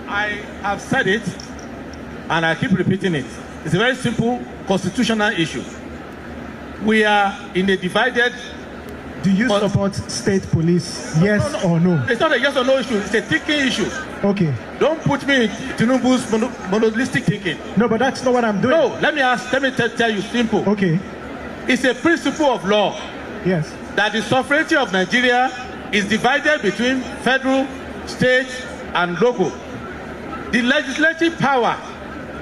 B: I have said it, and I keep repeating it. It's a very simple constitutional issue. We are in a divided...
C: Do you support state police, yes or no?
B: It's not a yes or no issue, it's a thinking issue.
C: Okay.
B: Don't put me in Tinubu's monolistic thinking.
C: No, but that's not what I'm doing.
B: No, let me tell you simple.
C: Okay.
B: It's a principle of law.
C: Yes. That
B: the sovereignty of Nigeria is divided between federal, state, and local. The legislative power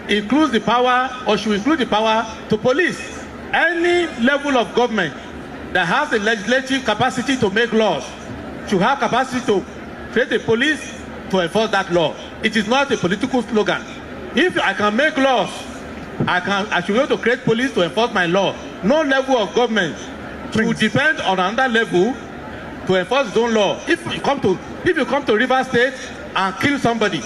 B: includes the power, or should include the power, to police. Any level of government that has the legislative capacity to make laws should have capacity to create a police to enforce that law. It is not a political slogan. If I can make laws, I should be able to create police to enforce my law. No level of government should depend on another level to enforce its own law. If you come to River State and kill somebody,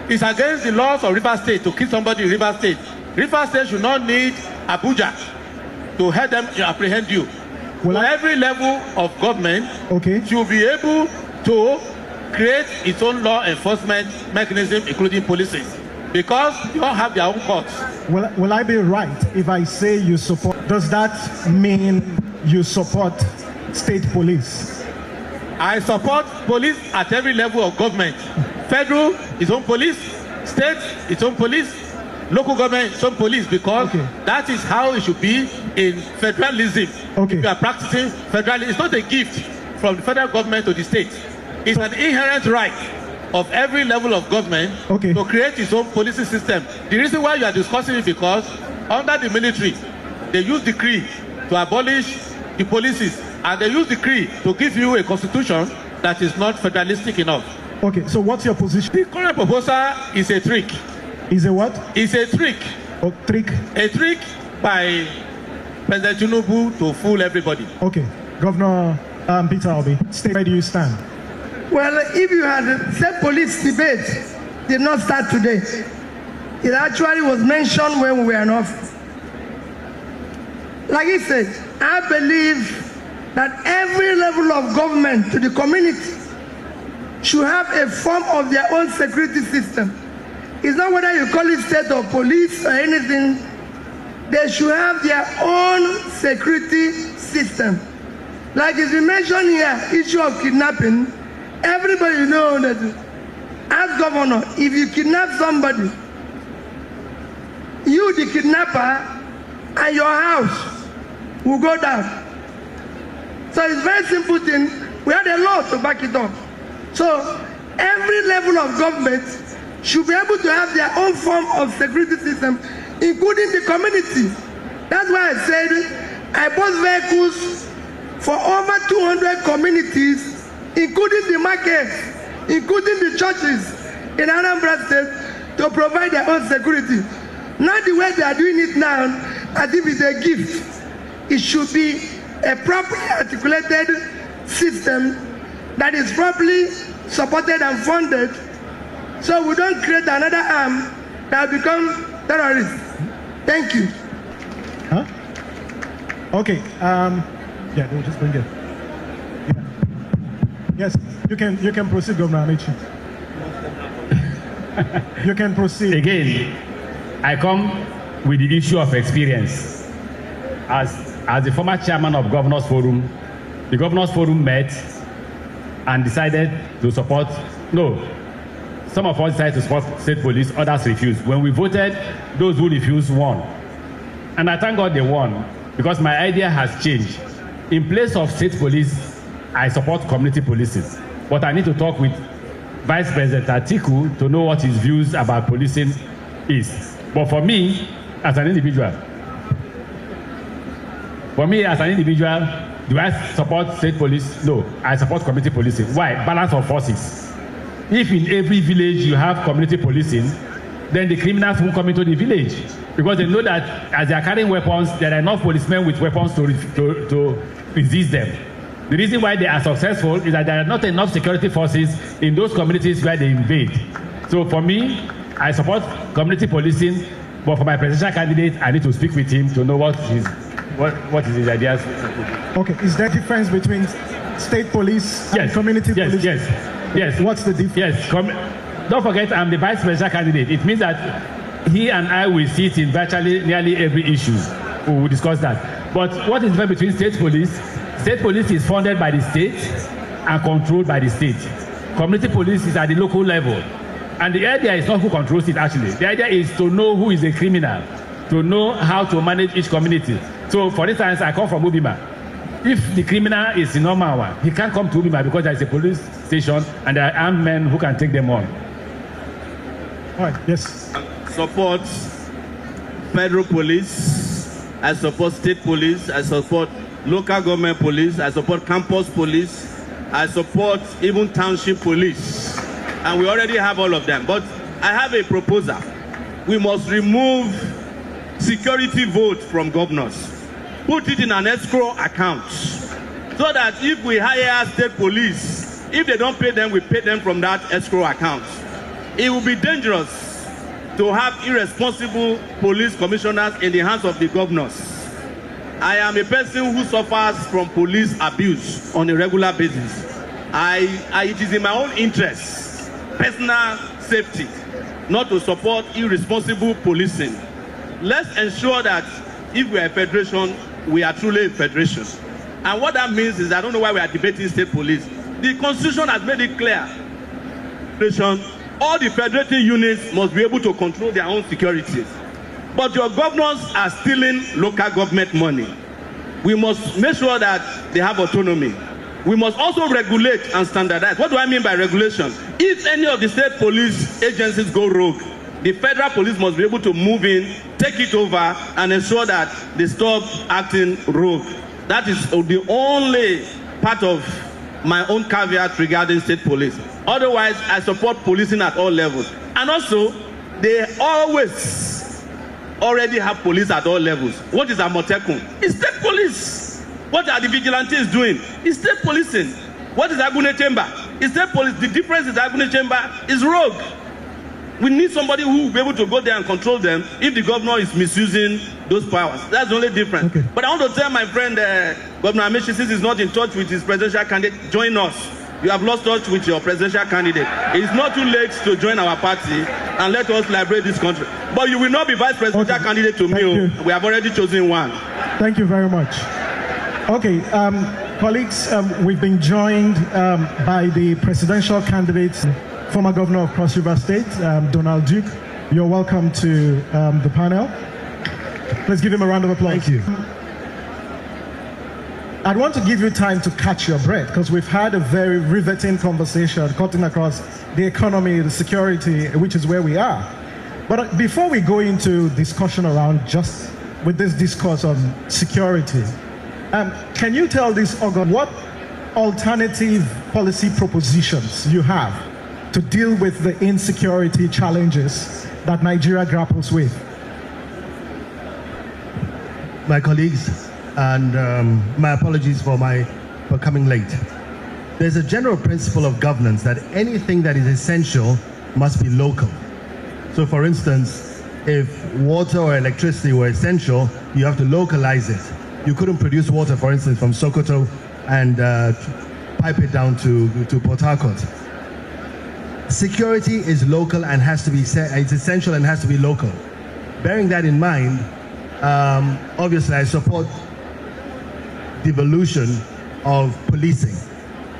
B: it's against the laws of River State to kill somebody in River State. River State should not need Abuja to help them apprehend you. Well, every level of government should be able to create its own law enforcement mechanism, including policies, because you all have their own courts.
C: Will I be right if I say you support? Does that mean you support state police?
B: I support police at every level of government. Federal, its own police. State, its own police. Local government, its own police, because that is how it should be in federalism. If you are practicing federalism, it's not a gift from the federal government to the state. It's an inherent right of every level of government to create its own policy system. The reason why you are discussing it because under the military, they use decree to abolish the policies, and they use decree to give you a constitution that is not federalistic enough.
C: Okay, so what's your position?
B: The current proposal is a trick.
C: Is a what?
B: It's a trick.
C: Oh, trick?
B: A trick by President Tinubu to fool everybody.
C: Okay, Governor Peter Obi, where do you stand?
F: Well, if you had said police debate did not start today, it actually was mentioned when we were in office. Like he said, I believe that every level of government to the community should have a form of their own security system. It's not whether you call it state or police or anything. They should have their own security system. Like it's been mentioned here, issue of kidnapping. Everybody knows that as governor, if you kidnap somebody, you the kidnapper and your house will go down. So it's a very simple thing. We have a law to back it up. So every level of government should be able to have their own form of security system, including the community. That's why I said I bought vehicles for over 200 communities, including the markets, including the churches in Anambra State, to provide their own security. Not the way they are doing it now, as if it's a gift. It should be a properly articulated system that is properly supported and funded, so we don't create another arm that will become terrorists. Thank you.
C: Huh? Okay. Yeah, they'll just bring it. Yeah. Yes, you can proceed, Governor Amaechi. You can proceed.
E: Again, I come with the issue of experience. As the former chairman of Governors Forum, the Governors Forum met and decided to support, some of us decided to support state police, others refused. When we voted, those who refused won. And I thank God they won, because my idea has changed. In place of state police, I support community policing. But I need to talk with Vice President Atiku to know what his views about policing is. But for me, as an individual, do I support state police? No, I support community policing. Why? Balance of forces. If in every village you have community policing, then the criminals won't come into the village, because they know that as they are carrying weapons, there are enough policemen with weapons to resist them. The reason why they are successful is that there are not enough security forces in those communities where they invade. So for me, I support community policing, but for my presidential candidate, I need to speak with him to know what is his ideas.
C: Okay, is there a difference between state police and community police?
E: Yes.
C: What's the difference?
E: Yes. Don't forget, I'm the vice presidential candidate. It means that he and I will sit in virtually nearly every issue. We will discuss that. But what is the difference between state police? State police is funded by the state and controlled by the state. Community police is at the local level. And the idea is not who controls it, actually. The idea is to know who is a criminal, to know how to manage each community. So, for instance, I come from Ubima. If the criminal is in Omawa, he can't come to Ubima because there is a police station and there are armed men who can take them on.
C: All right, yes.
D: Support federal police. I support state police. I support local government police. I support campus police. I support even township police, and we already have all of them. But I have a proposal. We must remove security vote from governors. Put it in an escrow account, so that if we hire state police, if they don't pay them, we pay them from that escrow account. It will be dangerous to have irresponsible police commissioners in the hands of the governors. I am a person who suffers from police abuse on a regular basis. It is in my own interest, personal safety, not to support irresponsible policing. Let's ensure that if we are a federation, we are truly a federation. And what that means is, I don't know why we are debating state police. The Constitution has made it clear. All the federating units must be able to control their own security. But your governors are stealing local government money. We must make sure that they have autonomy. We must also regulate and standardize. What do I mean by regulation? If any of the state police agencies go rogue, the federal police must be able to move in, take it over, and ensure that they stop acting rogue. That is the only part of my own caveat regarding state police. Otherwise, I support policing at all levels. And also, they already have police at all levels. What is Amotekun? It's state police. What are the vigilantes doing? It's state policing. What is Agune Chamber? It's state police. The difference is Agune Chamber is rogue. We need somebody who will be able to go there and control them if the governor is misusing those powers. That's the only difference. Okay. But I want to tell my friend, Governor Amaechi, since he's not in touch with his presidential candidate, join us. You have lost touch with your presidential candidate. It's not too late to join our party and let us liberate this country. But you will not be vice presidential candidate to me. We have already chosen one.
C: Thank you very much. Okay, colleagues, we've been joined by the presidential candidates, former governor of Cross River State, Donald Duke. You're welcome to the panel. Let's give him a round of applause.
G: Thank you.
C: I'd want to give you time to catch your breath, because we've had a very riveting conversation cutting across the economy, the security, which is where we are. But before we go into discussion around just with this discourse on security, can you tell this organ what alternative policy propositions you have to deal with the insecurity challenges that Nigeria grapples with?
G: My colleagues, and my apologies for coming late. There's a general principle of governance that anything that is essential must be local. So for instance, if water or electricity were essential, you have to localize it. You couldn't produce water, for instance, from Sokoto and pipe it down to Port Harcourt. Security is local and has to be, it's essential and has to be local. Bearing that in mind, obviously I support devolution of policing,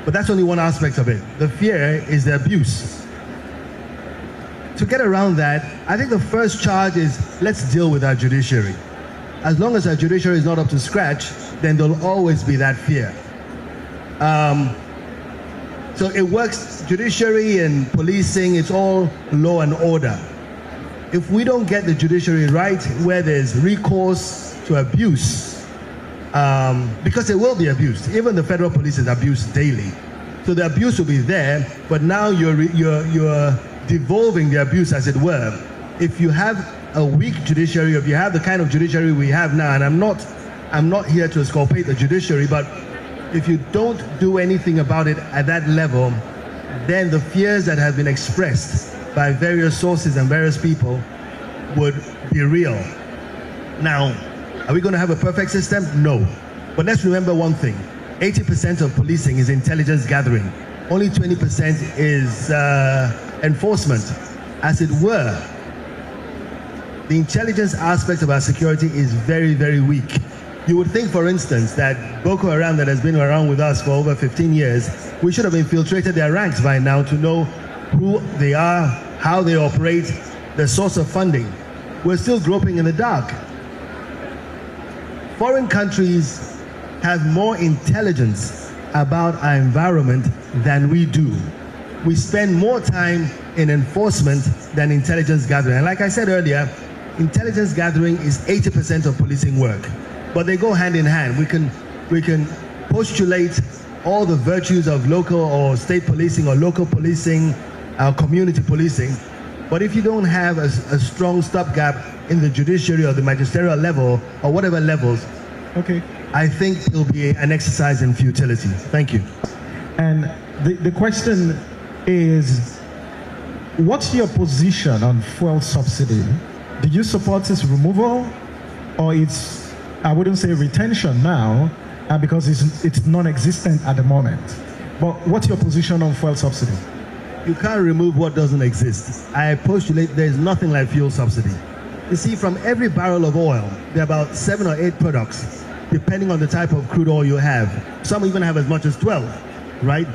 G: but that's only one aspect of it. The fear is the abuse. To get around that, I think the first charge is, let's deal with our judiciary. As long as our judiciary is not up to scratch, then there'll always be that fear. So it works, judiciary and policing, it's all law and order. If we don't get the judiciary right, where there's recourse to abuse, because it will be abused. Even the federal police is abused daily. So the abuse will be there, but now you're devolving the abuse, as it were. If you have a weak judiciary, if you have the kind of judiciary we have now, and I'm not here to exculpate the judiciary, but if you don't do anything about it at that level, then the fears that have been expressed by various sources and various people would be real. Now, are we going to have a perfect system? No. But let's remember one thing. 80% of policing is intelligence gathering. Only 20% is enforcement. As it were, the intelligence aspect of our security is very, very weak. You would think, for instance, that Boko Haram, that has been around with us for over 15 years, we should have infiltrated their ranks by now to know who they are, how they operate, the source of funding. We're still groping in the dark. Foreign countries have more intelligence about our environment than we do. We spend more time in enforcement than intelligence gathering. And like I said earlier, intelligence gathering is 80% of policing work, but they go hand in hand. We can postulate all the virtues of local or state policing or local policing, community policing. But if you don't have a strong stopgap in the judiciary or the magisterial level or whatever levels,
C: okay,
G: I think it'll be an exercise in futility. Thank you.
C: And the question is, what's your position on fuel subsidy? Do you support its removal, or its, I wouldn't say retention now, because it's non-existent at the moment? But what's your position on fuel subsidy?
G: You can't remove what doesn't exist. I postulate there's nothing like fuel subsidy. You see, from every barrel of oil, there are about 7 or 8 products, depending on the type of crude oil you have. Some even have as much as 12, right?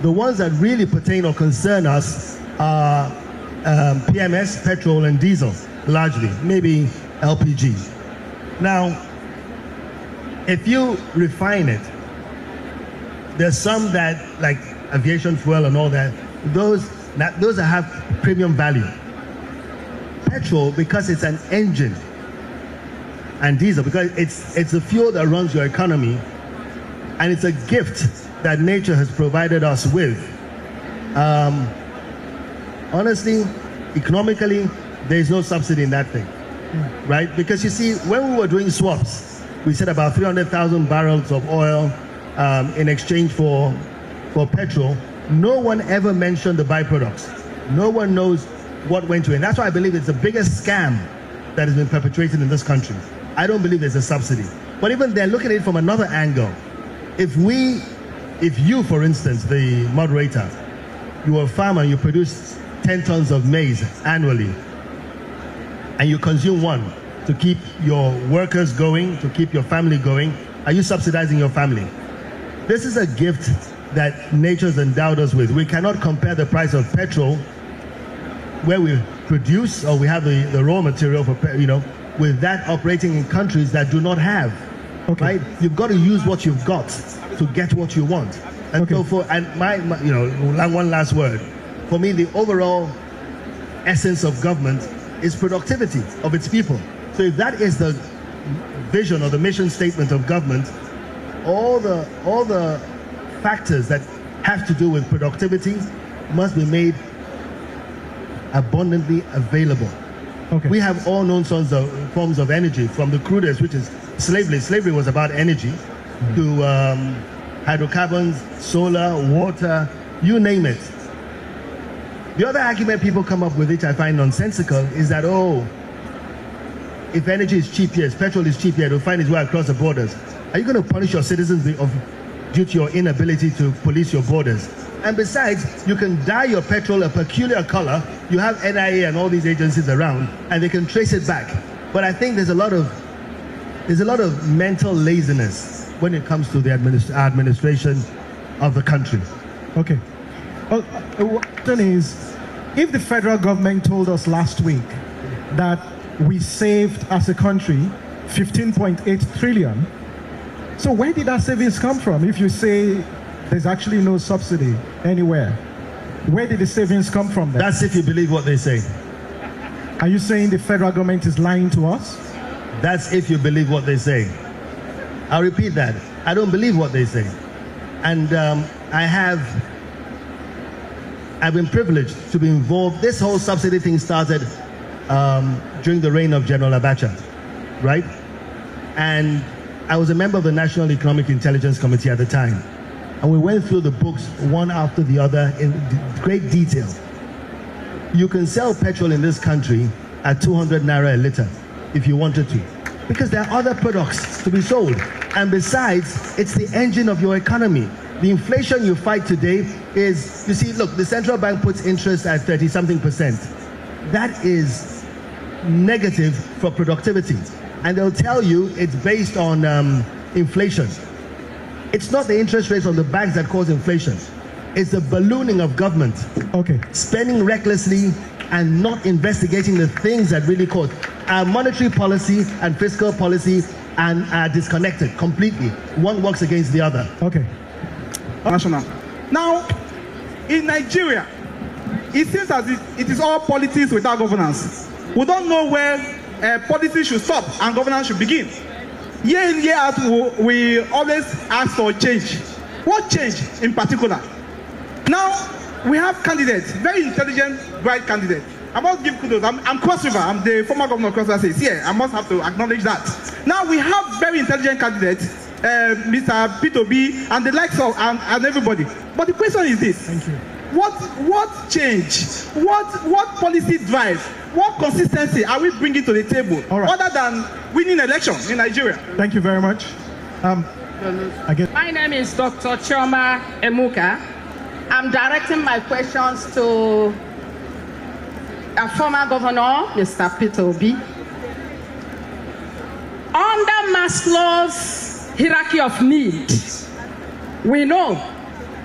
G: The ones that really pertain or concern us are PMS, petrol, and diesel, largely, maybe LPG. Now, if you refine it, there's some that, like aviation fuel and all that, those that have premium value. Petrol, because it's an engine, and diesel, because it's a fuel that runs your economy, and it's a gift that nature has provided us with. Honestly, economically, there's no subsidy in that thing, right? Because you see, when we were doing swaps, we said about 300,000 barrels of oil in exchange for petrol. No one ever mentioned the byproducts. No one knows what went to it. And that's why I believe it's the biggest scam that has been perpetrated in this country. I don't believe there's a subsidy. But even then, look at it from another angle. If you, for instance, the moderator, you are a farmer, you produce 10 tons of maize annually, and you consume 1 to keep your workers going, to keep your family going, are you subsidizing your family? This is a gift that nature's endowed us with. We cannot compare the price of petrol, where we produce or we have the raw material for, with that operating in countries that do not have. Okay. Right? You've got to use what you've got to get what you want. And okay. So one last word. For me, the overall essence of government is productivity of its people. So if that is the vision or the mission statement of government, all the factors that have to do with productivity must be made abundantly available. Okay. We have all known forms of energy, from the crudest, which is slavery. Slavery was about energy, to hydrocarbons, solar, water, you name it. The other argument people come up with, which I find nonsensical, is that, if energy is cheap, yes, petrol is cheap, yeah, it'll find its way across the borders. Are you going to punish your citizens due to your inability to police your borders? And besides, you can dye your petrol a peculiar color. You have NIA and all these agencies around, and they can trace it back. But I think there's a lot of mental laziness when it comes to the administration of the country. Okay. The question is, if the federal government told us last week that we saved as a country 15.8 trillion, so where did that savings come from? If you say there's actually no subsidy anywhere, where did the savings come from then? That's if you believe what they say. Are you saying the federal government is lying to us? That's if you believe what they say. I'll repeat that. I don't believe what they say. And I've been privileged to be involved. This whole subsidy thing started during the reign of General Abacha, right? And I was a member of the National Economic Intelligence Committee at the time. And we went through the books one after the other in great detail. You can sell petrol in this country at 200 naira a liter if you wanted to, because there are other products to be sold. And besides, it's the engine of your economy. The inflation you fight today is, you see, look, the central bank puts interest at 30-something%. That is negative for productivity. And they'll tell you it's based on inflation. It's not the interest rates on the banks that cause inflation. It's the ballooning of government. Okay. Spending recklessly and not investigating the things that really cause. Our monetary policy and fiscal policy are disconnected completely. One works against the other. Okay.
H: National. Now, in Nigeria, it seems as if it is all politics without governance. We don't know where policy should stop and governance should begin. Year in, year out, we always ask for change. What changed in particular? Now, we have candidates, very intelligent, bright candidates. I must give kudos. I'm Cross River. I'm the former governor of Cross River State. Yeah, I must have to acknowledge that. Now, we have very intelligent candidates, Mr. Peter Obi, and the likes of, and everybody. But the question is this.
C: Thank you.
H: What change? What policy drive? What consistency are we bringing to the table, other than winning elections in Nigeria?
C: Thank you very much.
I: My name is Dr. Chioma Emuka. I'm directing my questions to a former governor, Mr. Peter Obi. Under Maslow's hierarchy of need, we know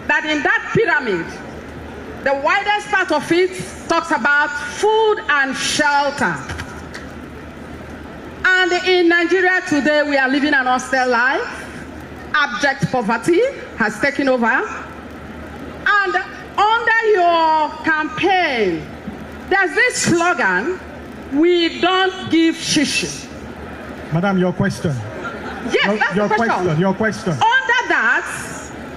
I: that in that pyramid, the widest part of it talks about food and shelter. And in Nigeria today, we are living an austere life. Abject poverty has taken over. And under your campaign, there's this slogan, we don't give shishi.
C: Madam, your question.
I: Yes, that's
C: your
I: the question.
C: Your question.
I: Under that,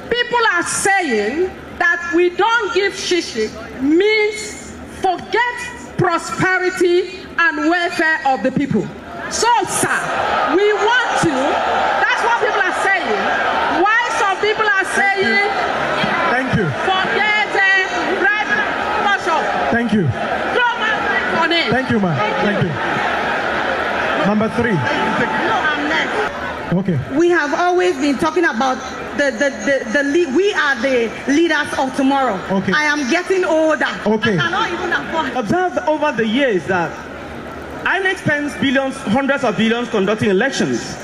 I: people are saying that we don't give shishi means forget prosperity and welfare of the people. So, sir, we want to, that's what people are saying. Why some people are saying,
C: thank you.
I: Forget private workshop.
C: Thank you.
I: On it.
C: Thank you, ma'am. Thank you. Number 3.
J: No, I'm next.
C: Okay.
J: We have always been talking about we are the leaders of tomorrow.
C: Okay.
J: I am getting older.
C: Okay.
J: I cannot even afford.
K: Observed over the years that INEC spends billions, hundreds of billions conducting elections.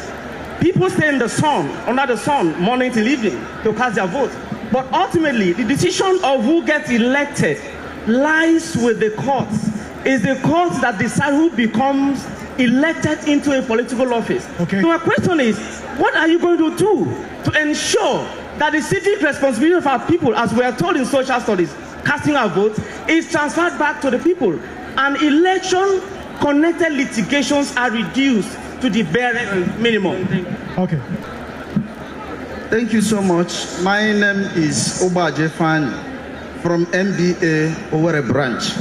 K: People stay in the sun, under the sun, morning till evening to cast their vote. But ultimately, the decision of who gets elected lies with the courts. It's the courts that decide who becomes elected into a political office.
C: Okay.
K: So my question is, what are you going to do to ensure that the civic responsibility of our people, as we are told in social studies, casting our vote, is transferred back to the people, and election-connected litigations are reduced to the bare minimum?
C: Okay.
L: Thank you so much. My name is Oba Jefan from MBA Owerri branch.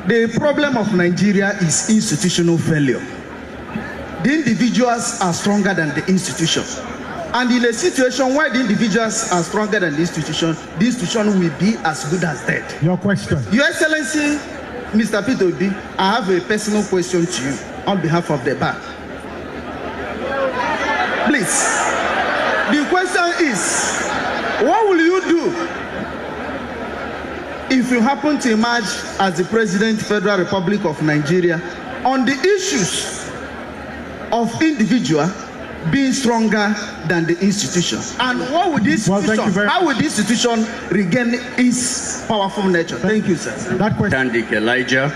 L: The problem of Nigeria is institutional failure. The individuals are stronger than the institution. And in a situation where the individuals are stronger than the institution will be as good as dead.
C: Your question.
L: Your Excellency, Mr. Peter Obi, I have a personal question to you on behalf of the bar. Please, the question is, what will you do if you happen to emerge as the President, Federal Republic of Nigeria, on the issues of individual being stronger than the institution? And what would this institution, how would this institution regain its powerful nature? Thank you, sir.
C: That question.
M: Candic Elijah,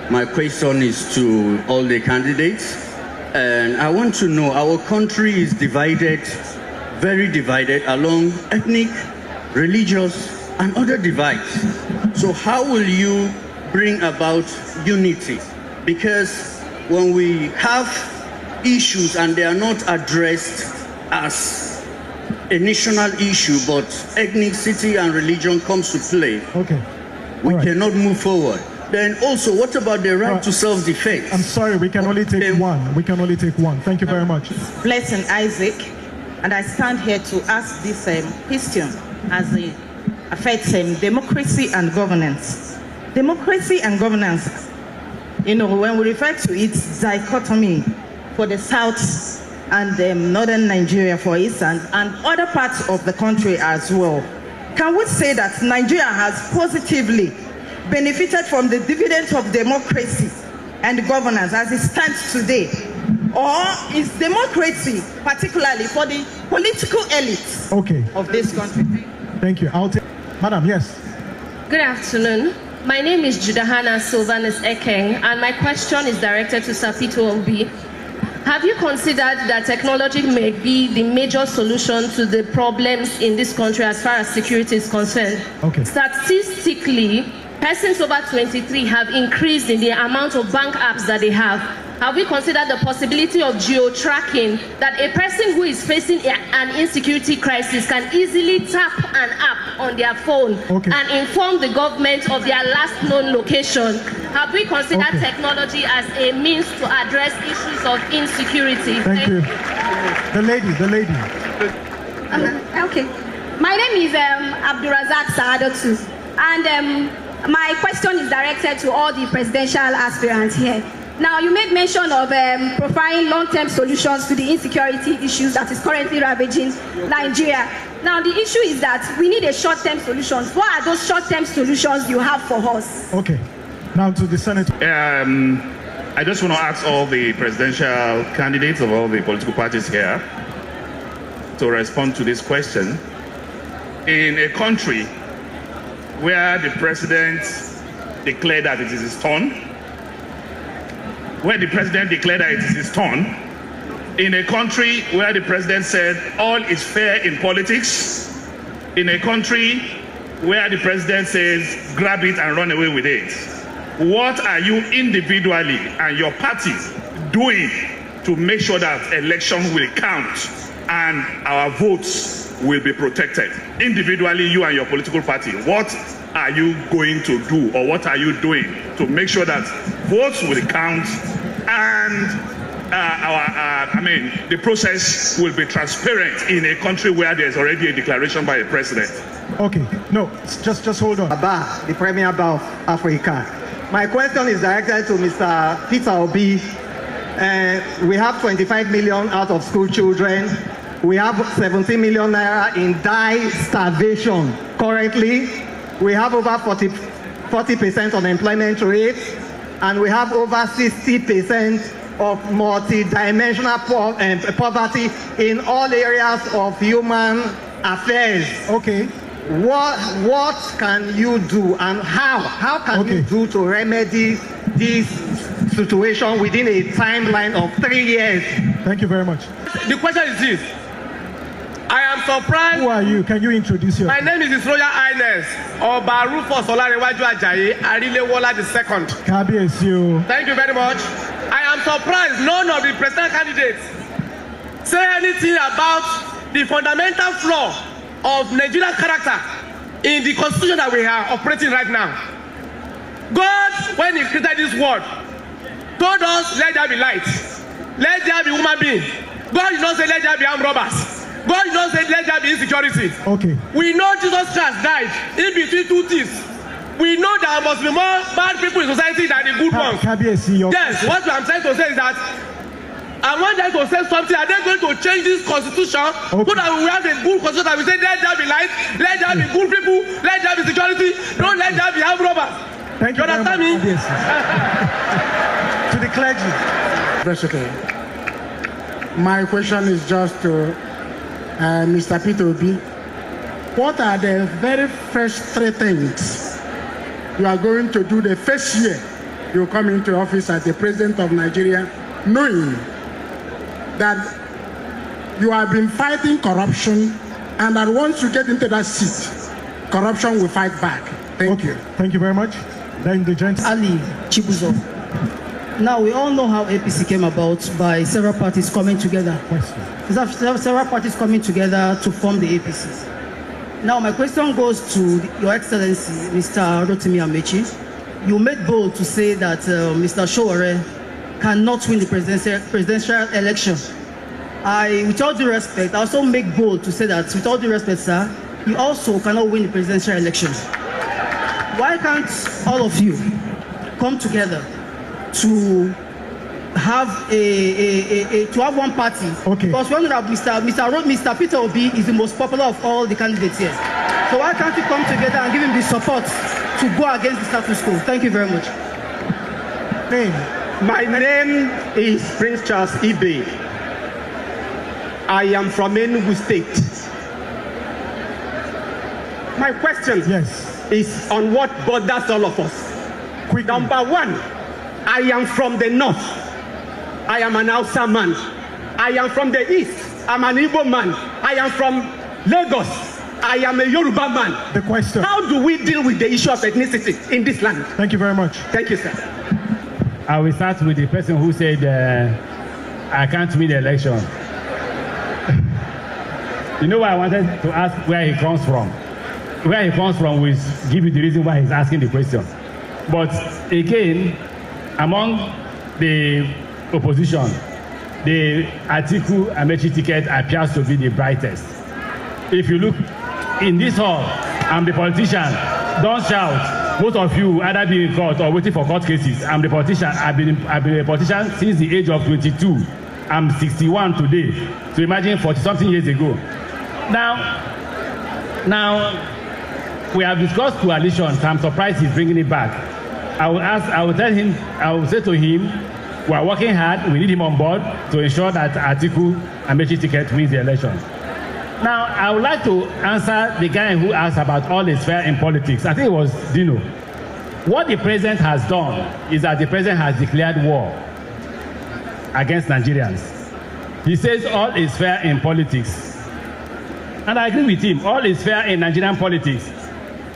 M: my question is to all the candidates. And I want to know, our country is divided, very divided along ethnic, religious, and other divides. So how will you bring about unity? Because when we have issues and they are not addressed as a national issue, but ethnicity and religion comes to play, we cannot move forward. Then also, what about the right to self-defense?
C: I'm sorry, we can only take one. We can only take one. Thank you very much.
N: Blessing Isaac, and I stand here to ask this question as it affects democracy and governance. Democracy and governance, you know, when we refer to its dichotomy for the South and northern Nigeria, for instance, and other parts of the country as well, can we say that Nigeria has positively benefited from the dividends of democracy and governance as it stands today? Or is democracy particularly for the political elites of this country?
C: Thank you. I'll take Madam, yes.
O: Good afternoon. My name is Judahana Sylvanus Ekeng, and my question is directed to Sir Peter Obi. Have you considered that technology may be the major solution to the problems in this country as far as security is concerned? Statistically, persons over 23 have increased in the amount of bank apps that they have. have we considered the possibility of geo-tracking, that a person who is facing an insecurity crisis can easily tap an app on their phone and inform the government of their last known location? Have we considered technology as a means to address issues of insecurity?
C: Thank you. The lady.
P: Okay. My name is Abdurazak Saadotu, and my question is directed to all the presidential aspirants here. Now, you made mention of providing long-term solutions to the insecurity issues that is currently ravaging Nigeria. Now, the issue is that we need a short-term solutions. What are those short-term solutions you have for us?
C: Okay. Now to the Senate.
Q: I just want to ask all the presidential candidates of all the political parties here to respond to this question. In a country where the president declared that it is his turn, in a country where the president said all is fair in politics, in a country where the president says grab it and run away with it, what are you individually and your party doing to make sure that elections will count and our votes will be protected? Individually, you and your political party, what are you going to do, or what are you doing to make sure that votes will count and the process will be transparent in a country where there's already a declaration by a president?
C: Okay, no, just hold on.
R: Abba, the Premier of Africa. My question is directed to Mr. Peter Obi. We have 25 million out of school children. We have 17 million naira in die starvation currently. We have over 40% unemployment rate, and we have over 60% of multi-dimensional poverty in all areas of human affairs.
C: Okay.
R: What can you do, and how can you do to remedy this situation within a timeline of 3 years?
C: Thank you very much.
S: The question is this. I am surprised.
C: Who are you? Can you introduce yourself?
S: My name is His Royal Highness Oba Rufus Olarewaju Ajayi Arilewola II.
C: Kabiyesi.
S: Thank you very much. I am surprised none of the presidential candidates say anything about the fundamental flaw of Nigerian character in the constitution that we are operating right now. God, when He created this world, told us, let there be light, let there be human being. God did not say, let there be armed robbers. God did not say, let there be insecurity.
C: Okay.
S: We know Jesus Christ died in between two thieves. We know there must be more bad people in society than the good ones. Yes, what I'm trying to say is that I want them to say something. Are they going to change this constitution so that we have a good constitution that we say, let there be light, let there be good people, let there be security, don't let there be armed robbers?
C: Thank you.
S: Understand me?
C: To the clergy.
T: Basically, my question is just to Mr. Peter Obi. What are the very first 3 things you are going to do the first year you come into office as the President of Nigeria, knowing that you have been fighting corruption, and that once you get into that seat, corruption will fight back? Thank you.
C: Thank you very much. Then the gentleman.
U: Ali Chibuzov. Now, we all know how APC came about by several parties coming together. Several parties coming together to form the APC. Now, my question goes to Your Excellency, Mr. Rotimi Amaechi. You made bold to say that Mr. Sowore cannot win the presidential election. With all due respect, I also make bold to say that, with all due respect, sir, you also cannot win the presidential election. Why can't all of you come together to have one party?
C: Okay.
U: Because we know that Mr. Peter Obi is the most popular of all the candidates here. So why can't you come together and give him the support to go against the status quo? Thank you very much.
R: My name is Prince Charles Ibe. I am from Enugu State. My question is on what bothers all of us. Number 1, I am from the north. I am an Hausa man. I am from the east. I'm an Igbo man. I am from Lagos. I am a Yoruba man.
C: The question.
R: How do we deal with the issue of ethnicity in this land?
C: Thank you very much.
R: Thank you, sir.
E: I will start with the person who said, I can't win the election. You know what I wanted to ask where he comes from. Where he comes from will give you the reason why he's asking the question. But again, among the opposition, the Atiku Amaechi ticket appears to be the brightest. If you look in this hall, I'm the politician. Don't shout. Most of you either be in court or waiting for court cases. I'm the politician. I've been a politician since the age of 22. I'm 61 today. So imagine 40-something years ago. Now, we have discussed coalition. So I'm surprised he's bringing it back. I will say to him, we are working hard. We need him on board to ensure that Atiku Amaechi ticket wins the election. Now, I would like to answer the guy who asked about all is fair in politics. I think it was Dino. What the president has done is that the president has declared war against Nigerians. He says all is fair in politics. And I agree with him. All is fair in Nigerian politics.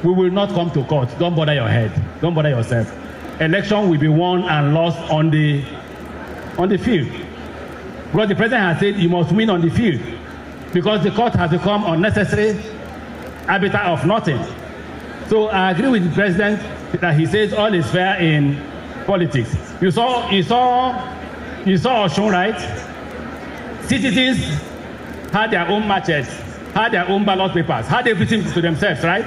E: We will not come to court. Don't bother your head. Don't bother yourself. Election will be won and lost on the field. Because the president has said you must win on the field. Because the court has become unnecessary arbiter of nothing. So I agree with the president that he says all is fair in politics. You saw Oshun, right? Citizens had their own matches, had their own ballot papers, had everything to themselves, right?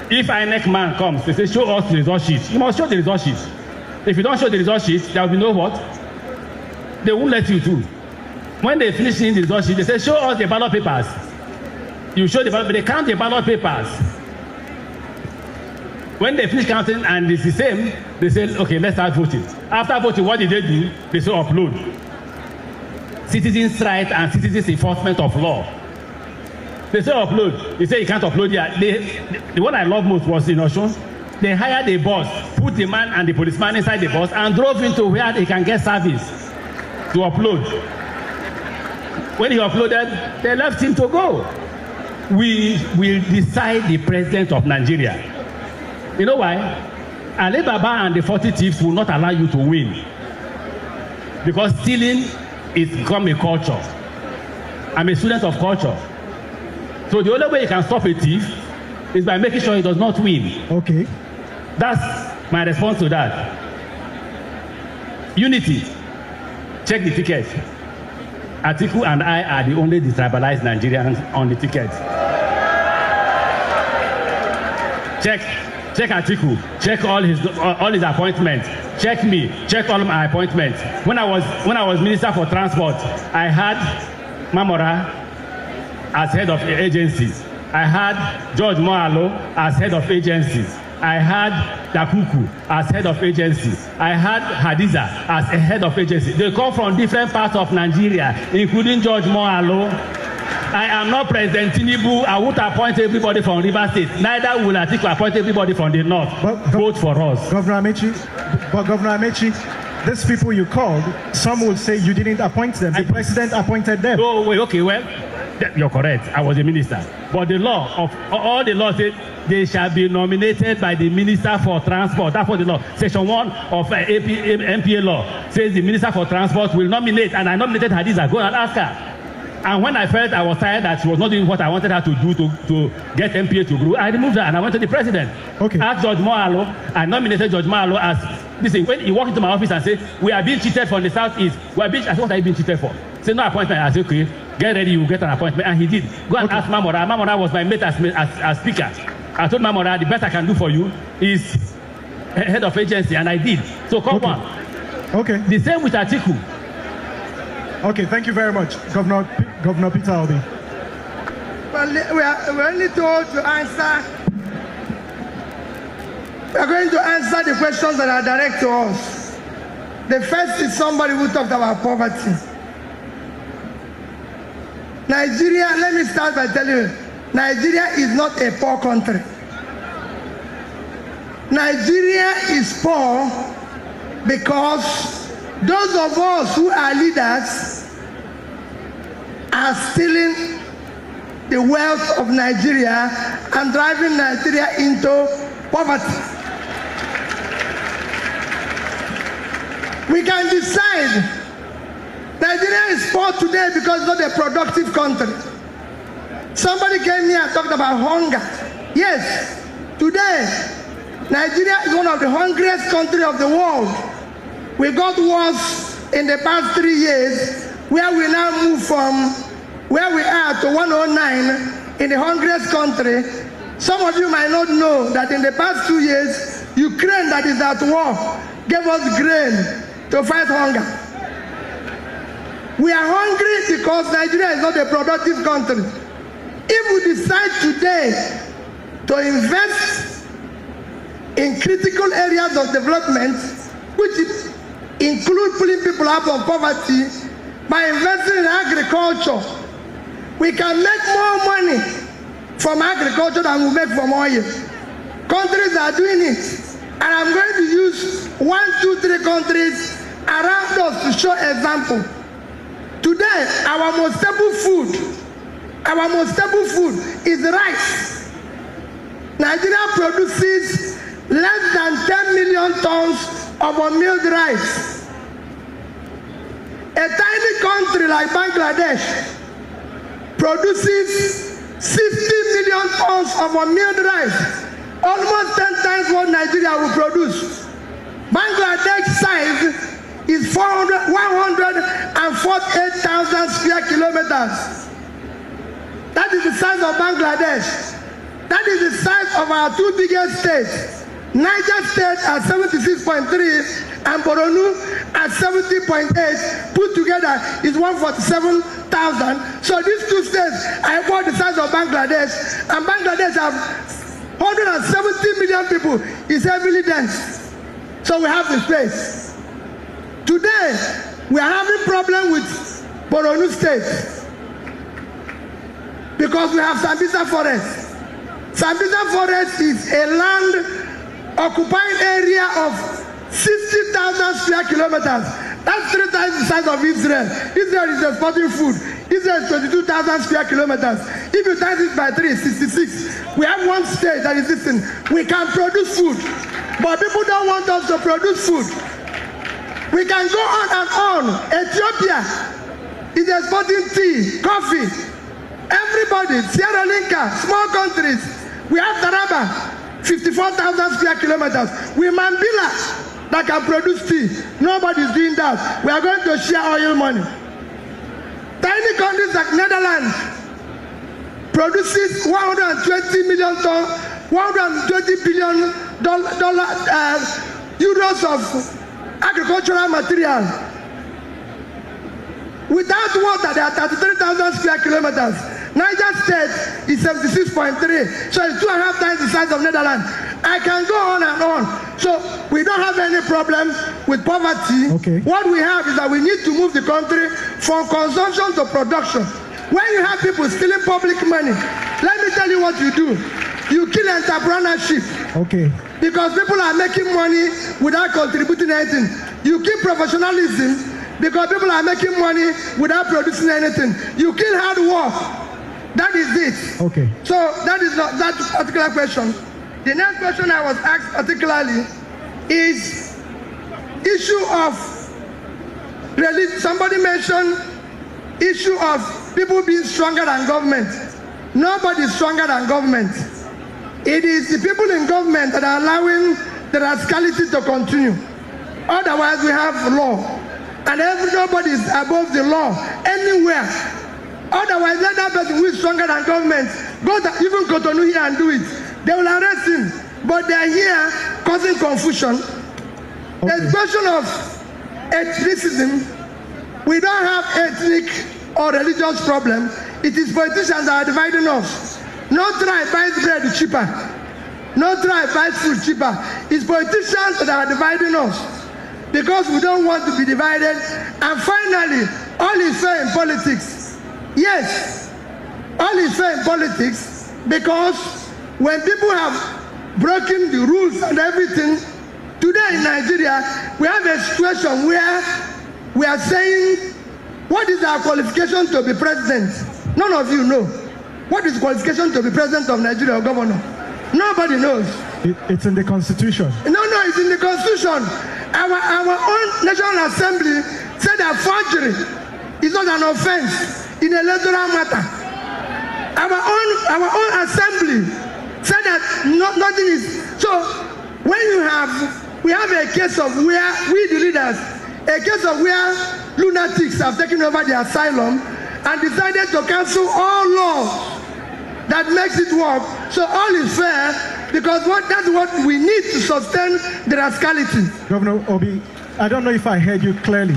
E: If INEC man comes, they say, show us the result sheet. You must show the result sheet. If you don't show the result sheet, there will be no what? They won't let you do. When they finish seeing the result sheet, they say, show us the ballot papers. You show the ballot, but they count the ballot papers. When they finish counting and it's the same, they say, okay, let's start voting. After voting, what did they do? They say upload. Citizens' rights and citizens' enforcement of law. They say upload. They say you can't upload here. The one I love most was in Oshun. They hired a bus, put the man and the policeman inside the bus and drove into where they can get service to upload. When he uploaded, they left him to go. We will decide the president of Nigeria. You know why? Alibaba and the 40 thieves will not allow you to win. Because stealing is become a culture. I'm a student of culture. So the only way you can stop a thief is by making sure he does not win.
C: Okay.
E: That's my response to that. Unity. Check the ticket. Atiku and I are the only detribalized Nigerians on the ticket. Check Atiku. Check all his appointments. Check me. Check all my appointments. When I was Minister for Transport, I had Mamora as head of agencies. I had George Moalo as head of agencies. I had Dakuku as head of agencies. I had Hadiza as a head of agency. They come from different parts of Nigeria, including George Moalo. I am not President Tinubu. I won't appoint everybody from River State. Neither will Atiku appoint everybody from the north. Vote for us.
C: Governor Amaechi, these people you called, some will say you didn't appoint them. The president appointed them.
E: Oh, wait, okay, well, you're correct. I was a minister. But the law of all the laws say they shall be nominated by the Minister for Transport. That's what the law. Section 1 of MPA law says the Minister for Transport will nominate, and I nominated Hadiza. Go and ask her. And when I felt I was tired that she was not doing what I wanted her to do to get MPA to grow, I removed her and I went to the president.
C: Okay.
E: Asked George Moalo. I nominated George Moalo as, listen, when he walked into my office and said, we are being cheated from the southeast. I said, what are you being cheated for? He said, no appointment. I said, okay, get ready, you get an appointment. And he did. Go and ask Mamora. Mamora was my mate as speaker. I told Mamora, the best I can do for you is head of agency, and I did. So come on.
C: Okay.
E: The same with Atiku.
C: Okay, thank you very much, Governor Peter Obi.
F: Well, we are only told to answer. We are going to answer the questions that are direct to us. The first is somebody who talked about poverty. Nigeria, let me start by telling you, Nigeria is not a poor country. Nigeria is poor because those of us who are leaders are stealing the wealth of Nigeria and driving Nigeria into poverty. We can decide Nigeria is poor today because it's not a productive country. Somebody came here and talked about hunger. Yes, today, Nigeria is one of the hungriest countries of the world. We got worse in the past 3 years, where we now move from where we are to 109 in the hungriest country. Some of you might not know that in the past 2 years, Ukraine, that is at war, gave us grain to fight hunger. We are hungry because Nigeria is not a productive country. If we decide today to invest in critical areas of development, which include pulling people out of poverty, by investing in agriculture, we can make more money from agriculture than we make from oil. Countries are doing it. And I'm going to use 1, 2, 3 countries around us to show example. Today, our most staple food is rice. Nigeria produces less than 10 million tons of unmilled rice. A tiny country like Bangladesh produces 60 million tons of unmilled rice, almost 10 times what Nigeria will produce. Bangladesh's size is 148,000 square kilometers. That is the size of Bangladesh. That is the size of our 2 biggest states. Niger State at 76.3 and Borno at 70.8. Put together is 147,000. So these 2 states are about the size of Bangladesh, and Bangladesh have 170 million people. Is heavily dense. So we have the space. Today, we are having problem with Borno State because we have Sambisa Forest. Sambisa Forest is a land occupying area of 60,000 square kilometers. That's 3 times the size of Israel. Israel is exporting food. Israel is 22,000 square kilometers. If you times it by 3, 66. We have one state that is this thing. We can produce food, but people don't want us to produce food. We can go on and on. Ethiopia is exporting tea, coffee. Everybody, Sierra Leone, small countries. We have Taraba, 54,000 square kilometers. We Mambila that can produce tea. Nobody is doing that. We are going to share oil money. Tiny countries like Netherlands produces 120 million tons, 120 billion euros of agricultural material. Without water, there are 33,000 square kilometers. Niger State is 76.3, so it's 2.5 times the size of Netherlands. I can go on and on. So we don't have any problem with poverty. Okay. What we have is that we need to move the country from consumption to production. When you have people stealing public money, let me tell you what you do. You kill entrepreneurship. Okay. Because people are making money without contributing anything. You kill professionalism because people are making money without producing anything. You kill hard work. That is it. Okay. So that is not that particular question. The next question I was asked particularly is issue of religion. Somebody mentioned issue of people being stronger than government. Nobody is stronger than government. It is the people in government that are allowing the rascality to continue. Otherwise, we have law, and nobody is above the law anywhere. Otherwise, let that person who is stronger than government go to even Cotonou here and do it. They will arrest him, but they are here causing confusion. Okay. The question of ethnicism, we don't have ethnic or religious problem. It is politicians that are dividing us. No tribe buys bread cheaper. No tribe buys food cheaper. It's politicians that are dividing us because we don't want to be divided. And finally, all is fair in politics. Yes, all is fair in politics because when people have broken the rules and everything, today in Nigeria, we have a situation where we are saying, what is our qualification to be president? None of you know. What is qualification to be president of Nigeria or governor? Nobody knows.
C: It's in the constitution.
F: No, it's in the constitution. Our own National Assembly said that forgery is not an offense in electoral matter. Our own Assembly said that nothing is. So when we have a case of where we the leaders, a case of where lunatics have taken over the asylum and decided to cancel all laws that makes it work. So all is fair because that's what we need to sustain the rascality.
C: Governor Obi, I don't know if I heard you clearly.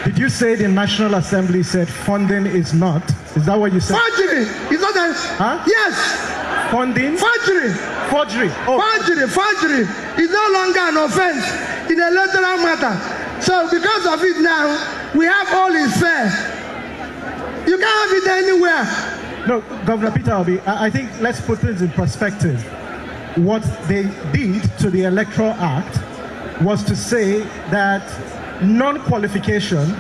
C: Did you say the National Assembly said funding is not? Is that what you said?
F: Forgery is not a...
C: Huh?
F: Yes.
C: Funding?
F: Forgery.
C: Forgery. Oh.
F: Forgery is no longer an offense in electoral matter. So because of it now, we have all is fair. You can't have it anywhere.
C: No, Governor Peter Obi, I think let's put things in perspective. What they did to the Electoral Act was to say that non-qualification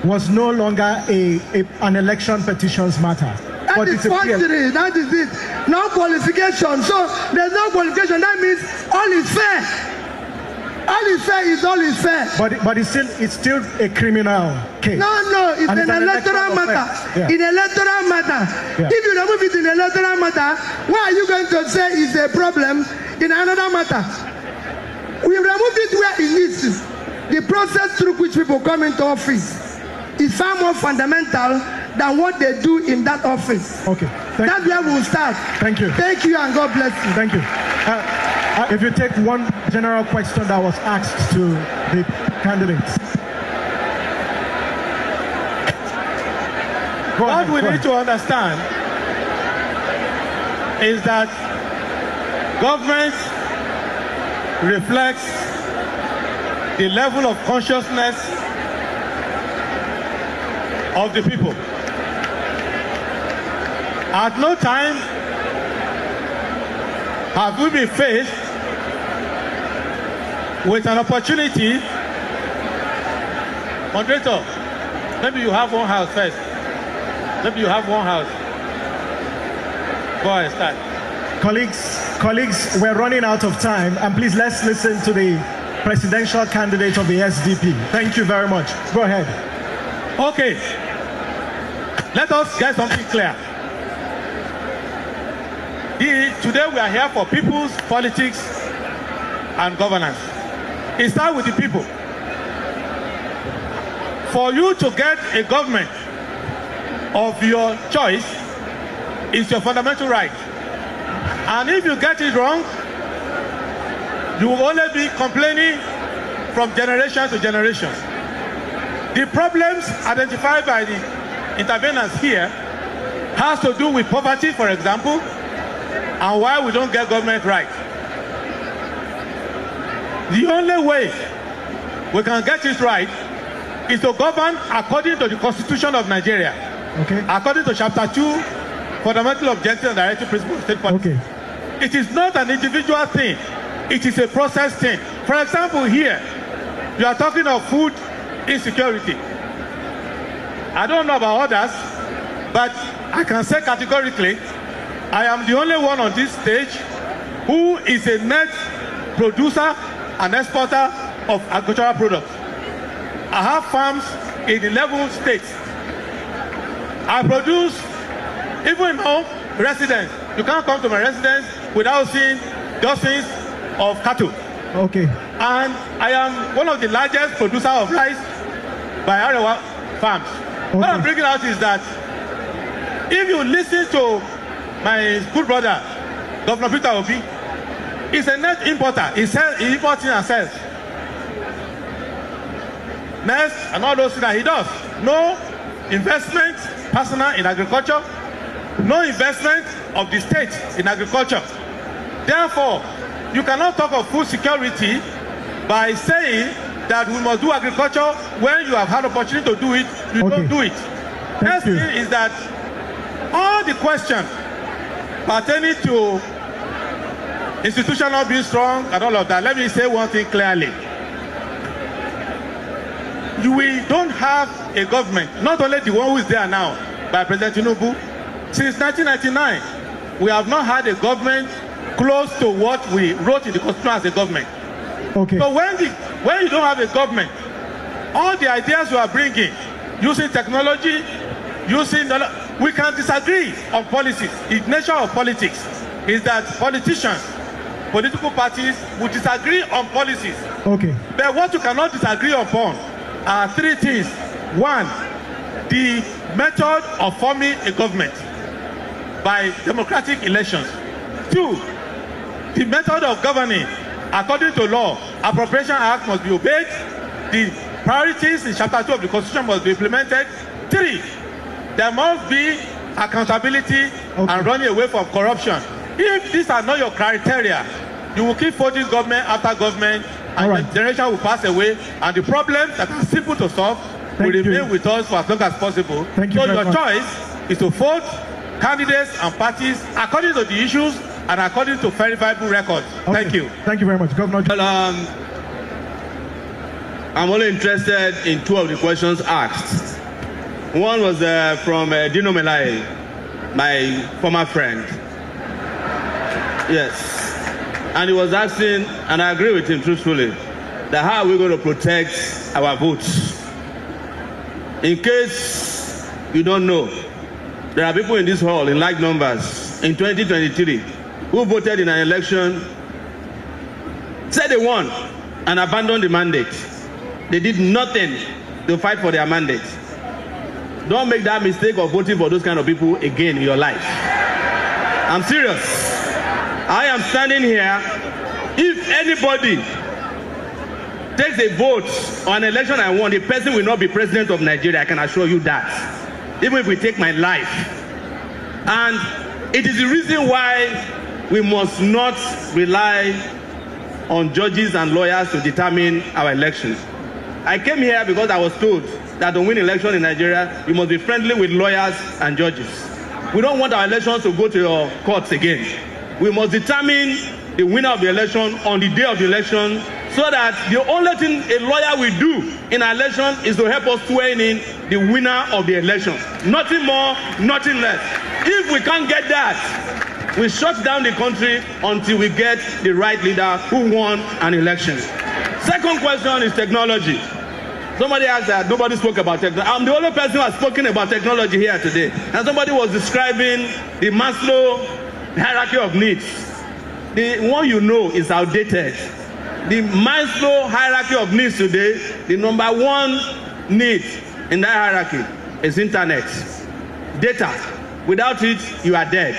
C: was no longer an election petitions matter.
F: That is forgery. That is it. No qualification. So there's no qualification. That means all is fair. All is fair is all is fair.
C: But it's still a criminal case.
F: No, it's an electoral matter.
C: Yeah.
F: In electoral matter.
C: Yeah.
F: If you remove it in electoral matter, why are you going to say it's a problem in another matter? We removed it where it needs to. The process through which people come into office is far more fundamental than what they do in that office.
C: Okay.
F: That's where we'll start.
C: Thank you.
F: Thank you and God bless you.
C: Thank you. If you take one general question that was asked to the candidates.
B: What we need to understand is that government reflects the level of consciousness of the people. At no time have we been faced with an opportunity. Moderator, maybe you have one house first. Maybe you have one house. Go ahead, start.
C: Colleagues, we're running out of time, and please let's listen to the presidential candidate of the SDP. Thank you very much. Go ahead.
B: Okay. Let us get something clear. Today we are here for people's politics and governance. It starts with the people. For you to get a government of your choice is your fundamental right. And if you get it wrong, you will only be complaining from generation to generation. The problems identified by the interveners here has to do with poverty, for example, and why we don't get government right. The only way we can get it right is to govern according to the Constitution of Nigeria.
C: Okay.
B: According to Chapter 2, Fundamental Objectives and Directive Principles of State Policy.
C: Okay.
B: It is not an individual thing. It is a process thing. For example, here, you are talking of food insecurity. I don't know about others, but I can say categorically, I am the only one on this stage who is a net producer and exporter of agricultural products. I have farms in 11 states. I produce, even in home, residence. You can't come to my residence without seeing dozens of cattle.
C: Okay.
B: And I am one of the largest producers of rice by Arewa farms. Okay. What I'm bringing out is that if you listen to my good brother, Governor Peter Obi, he's a net importer. He imports and sells. Next, and all those things that he does. No investment personal in agriculture, no investment of the state in agriculture. Therefore, you cannot talk of food security by saying that we must do agriculture when you have had opportunity to do it, you don't do it. Next thing is that all the questions pertaining to institutional being strong and all of that, let me say one thing clearly. We don't have a government, not only the one who is there now by President Tinubu. Since 1999, we have not had a government close to what we wrote in the Constitution as a government.
C: Okay.
B: So when you don't have a government all the ideas we are bringing, using technology, we can disagree on policies. The nature of politics is that politicians, political parties will disagree on policies.
C: Okay.
B: But what you cannot disagree upon are three things. One, the method of forming a government by democratic elections. Two, the method of governing according to law. Appropriation Act must be obeyed. The priorities in Chapter 2 of the Constitution must be implemented. Three, there must be accountability and running away from corruption. If these are not your criteria, you will keep folding government after government, and the generation will pass away, and the problems that are simple to solve will remain with us for as long as possible. So your choice is to vote candidates and parties according to the issues and according to verifiable records. Thank you.
C: Thank you very much, Governor.
D: Well, I'm only interested in two of the questions asked. One was from Dino Melai, my former friend. Yes. And he was asking, and I agree with him truthfully, that how are we going to protect our votes? In case you don't know, there are people in this hall in large numbers in 2023 who voted in an election, said they won, and abandoned the mandate. They did nothing to fight for their mandate. Don't make that mistake of voting for those kind of people again in your life. I'm serious. I am standing here. If anybody takes a vote on an election I won, the person will not be president of Nigeria. I can assure you that. Even if we take my life. And it is the reason why we must not rely on judges and lawyers to determine our elections. I came here because I was told that to win election in Nigeria, you must be friendly with lawyers and judges. We don't want our elections to go to your courts again. We must determine the winner of the election on the day of the election, so that the only thing a lawyer will do in an election is to help us swear in the winner of the election. Nothing more, nothing less. If we can't get that, we shut down the country until we get the right leader who won an election. Second question is technology. Somebody asked that nobody spoke about technology. I'm the only person who has spoken about technology here today. And somebody was describing the Maslow hierarchy of needs. The one you know is outdated. The Maslow hierarchy of needs today, the number one need in that hierarchy is internet, data. Without it, you are dead.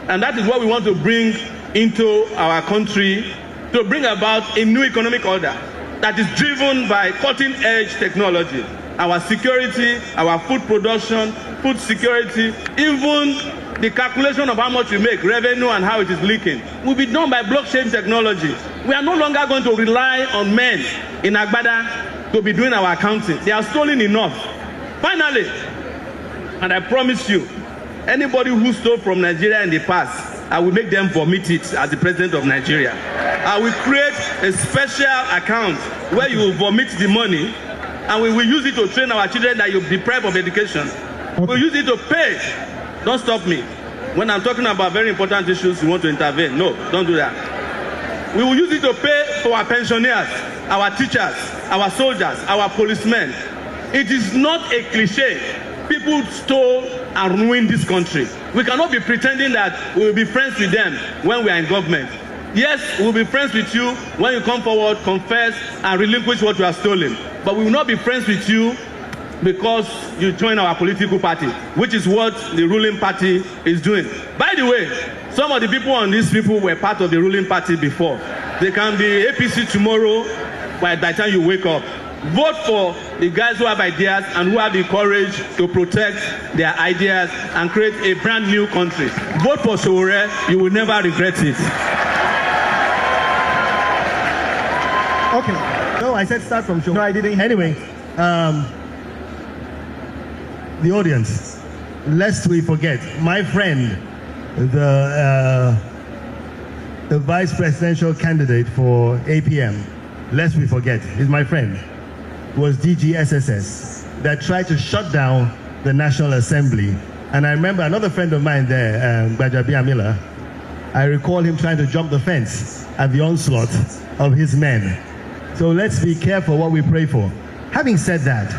D: And that is what we want to bring into our country, to bring about a new economic order that is driven by cutting-edge technology. Our security, our food production, food security, even the calculation of how much we make, revenue and how it is leaking, will be done by blockchain technology. We are no longer going to rely on men in Agbada to be doing our accounting. They are stolen enough. Finally, and I promise you, anybody who stole from Nigeria in the past, I will make them vomit it as the president of Nigeria. I will create a special account where you will vomit the money, and we will use it to train our children that you deprive of education. Okay. We'll use it to pay. Don't stop me. When I'm talking about very important issues, you want to intervene. No, don't do that. We will use it to pay for our pensioners, our teachers, our soldiers, our policemen. It is not a cliche. People stole and ruined this country. We cannot be pretending that we will be friends with them when we are in government. Yes, we will be friends with you when you come forward, confess, and relinquish what you have stolen. But we will not be friends with you because you join our political party, which is what the ruling party is doing. By the way, some of the people on these people were part of the ruling party before. They can be APC tomorrow by the time you wake up. Vote for the guys who have ideas and who have the courage to protect their ideas and create a brand new country. Vote for Sowore, you will never regret it.
C: Okay. No, I said start from Sowore. No, I didn't.
G: Anyway, the audience, lest we forget, my friend, the vice presidential candidate for APM, lest we forget, is my friend, was DGSSS that tried to shut down the National Assembly. And I remember another friend of mine there, Bajabi Amila, I recall him trying to jump the fence at the onslaught of his men. So let's be careful what we pray for. Having said that,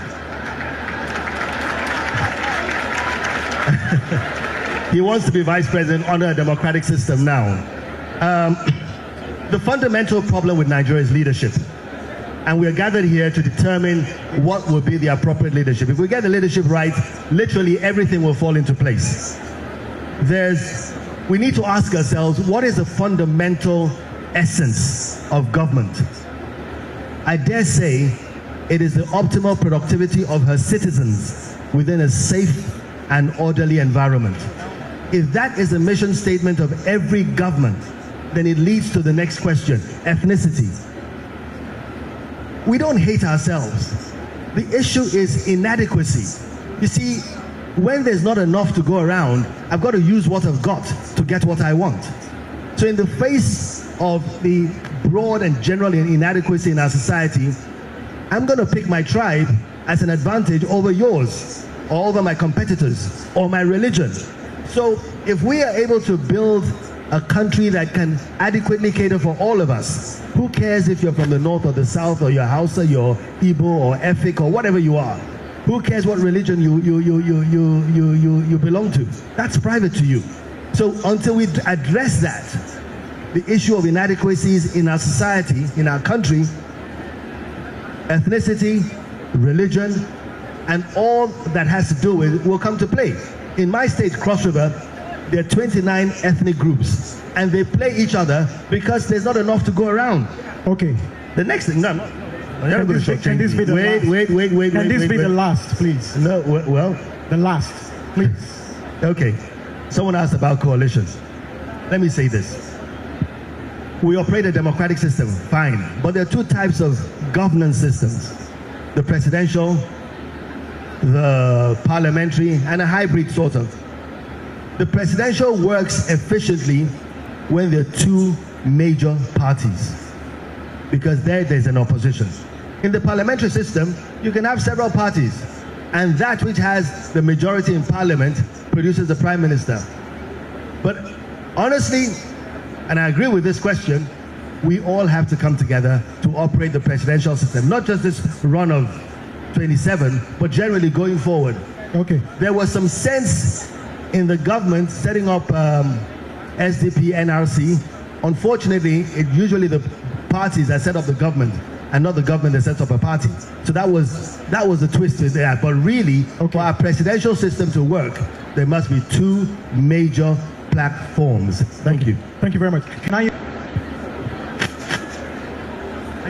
G: he wants to be vice president under a democratic system now. The fundamental problem with Nigeria is leadership. And we are gathered here to determine what will be the appropriate leadership. If we get the leadership right, literally everything will fall into place. We need to ask ourselves, what is the fundamental essence of government? I dare say it is the optimal productivity of her citizens within a safe and orderly environment. If that is the mission statement of every government, then it leads to the next question, ethnicity. We don't hate ourselves. The issue is inadequacy. You see, when there's not enough to go around, I've got to use what I've got to get what I want. So in the face of the broad and general inadequacy in our society, I'm going to pick my tribe as an advantage over yours, or over my competitors, or my religion. So if we are able to build a country that can adequately cater for all of us, who cares if you're from the north or the south, or you're Hausa, you're Igbo, or Efik, or whatever you are? Who cares what religion you belong to? That's private to you. So until we address that, the issue of inadequacies in our society, in our country, ethnicity, religion, and all that has to do with it will come to play. In my state, Cross River, there are 29 ethnic groups, and they play each other because there's not enough to go around.
C: Okay.
G: The next thing, no,
C: Can this be the last? Can this be the last, please?
G: No, well,
C: the last, please.
G: Okay. Someone asked about coalitions. Let me say this. We operate a democratic system, fine, but there are two types of governance systems: the presidential, the parliamentary, and a hybrid sort of. The presidential works efficiently when there are two major parties, because there's an opposition. In the parliamentary system, you can have several parties, and that which has the majority in parliament produces the prime minister. But honestly, and I agree with this question, we all have to come together to operate the presidential system, not just this run of 27, but generally going forward.
C: Okay.
G: There was some sense in the government setting up SDP, NRC. Unfortunately, usually the parties that set up the government and not the government that sets up a party. So that was the twist there. But really, for our presidential system to work, there must be two major platforms. Thank you.
C: Thank you very much. Now you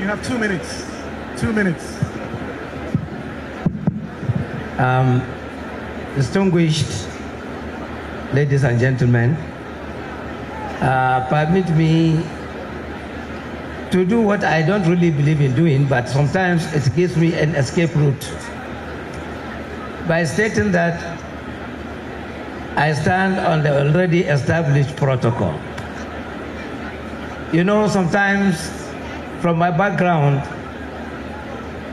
C: have 2 minutes. 2 minutes.
A: Distinguished ladies and gentlemen, permit me to do what I don't really believe in doing, but sometimes it gives me an escape route by stating that I stand on the already established protocol. You know, sometimes from my background,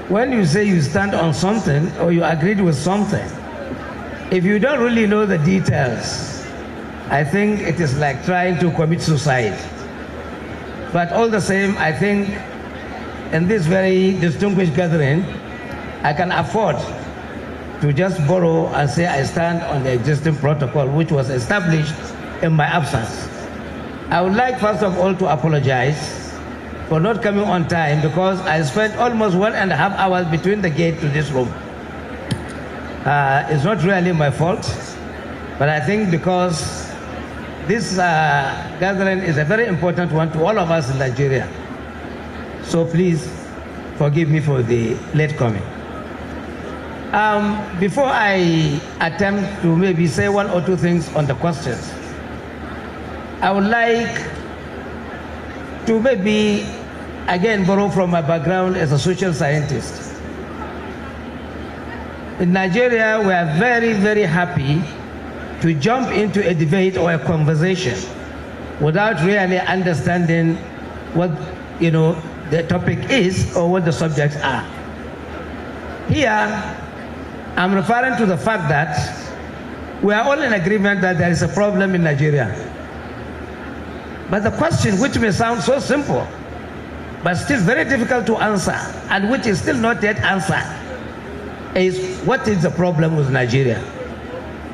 A: when you say you stand on something or you agreed with something, if you don't really know the details, I think it is like trying to commit suicide. But all the same, I think in this very distinguished gathering, I can afford to just borrow and say I stand on the existing protocol which was established in my absence. I would like first of all to apologize for not coming on time because I spent almost 1.5 hours between the gate to this room. It's not really my fault, but I think because this gathering is a very important one to all of us in Nigeria. So please forgive me for the late coming. Before I attempt to maybe say 1 or 2 things on the questions, I would like to maybe again borrow from my background as a social scientist. In Nigeria, we are very, very happy to jump into a debate or a conversation without really understanding what the topic is or what the subjects are. Here, I'm referring to the fact that we are all in agreement that there is a problem in Nigeria. But the question, which may sound so simple, but still very difficult to answer, and which is still not yet answered, is what is the problem with Nigeria.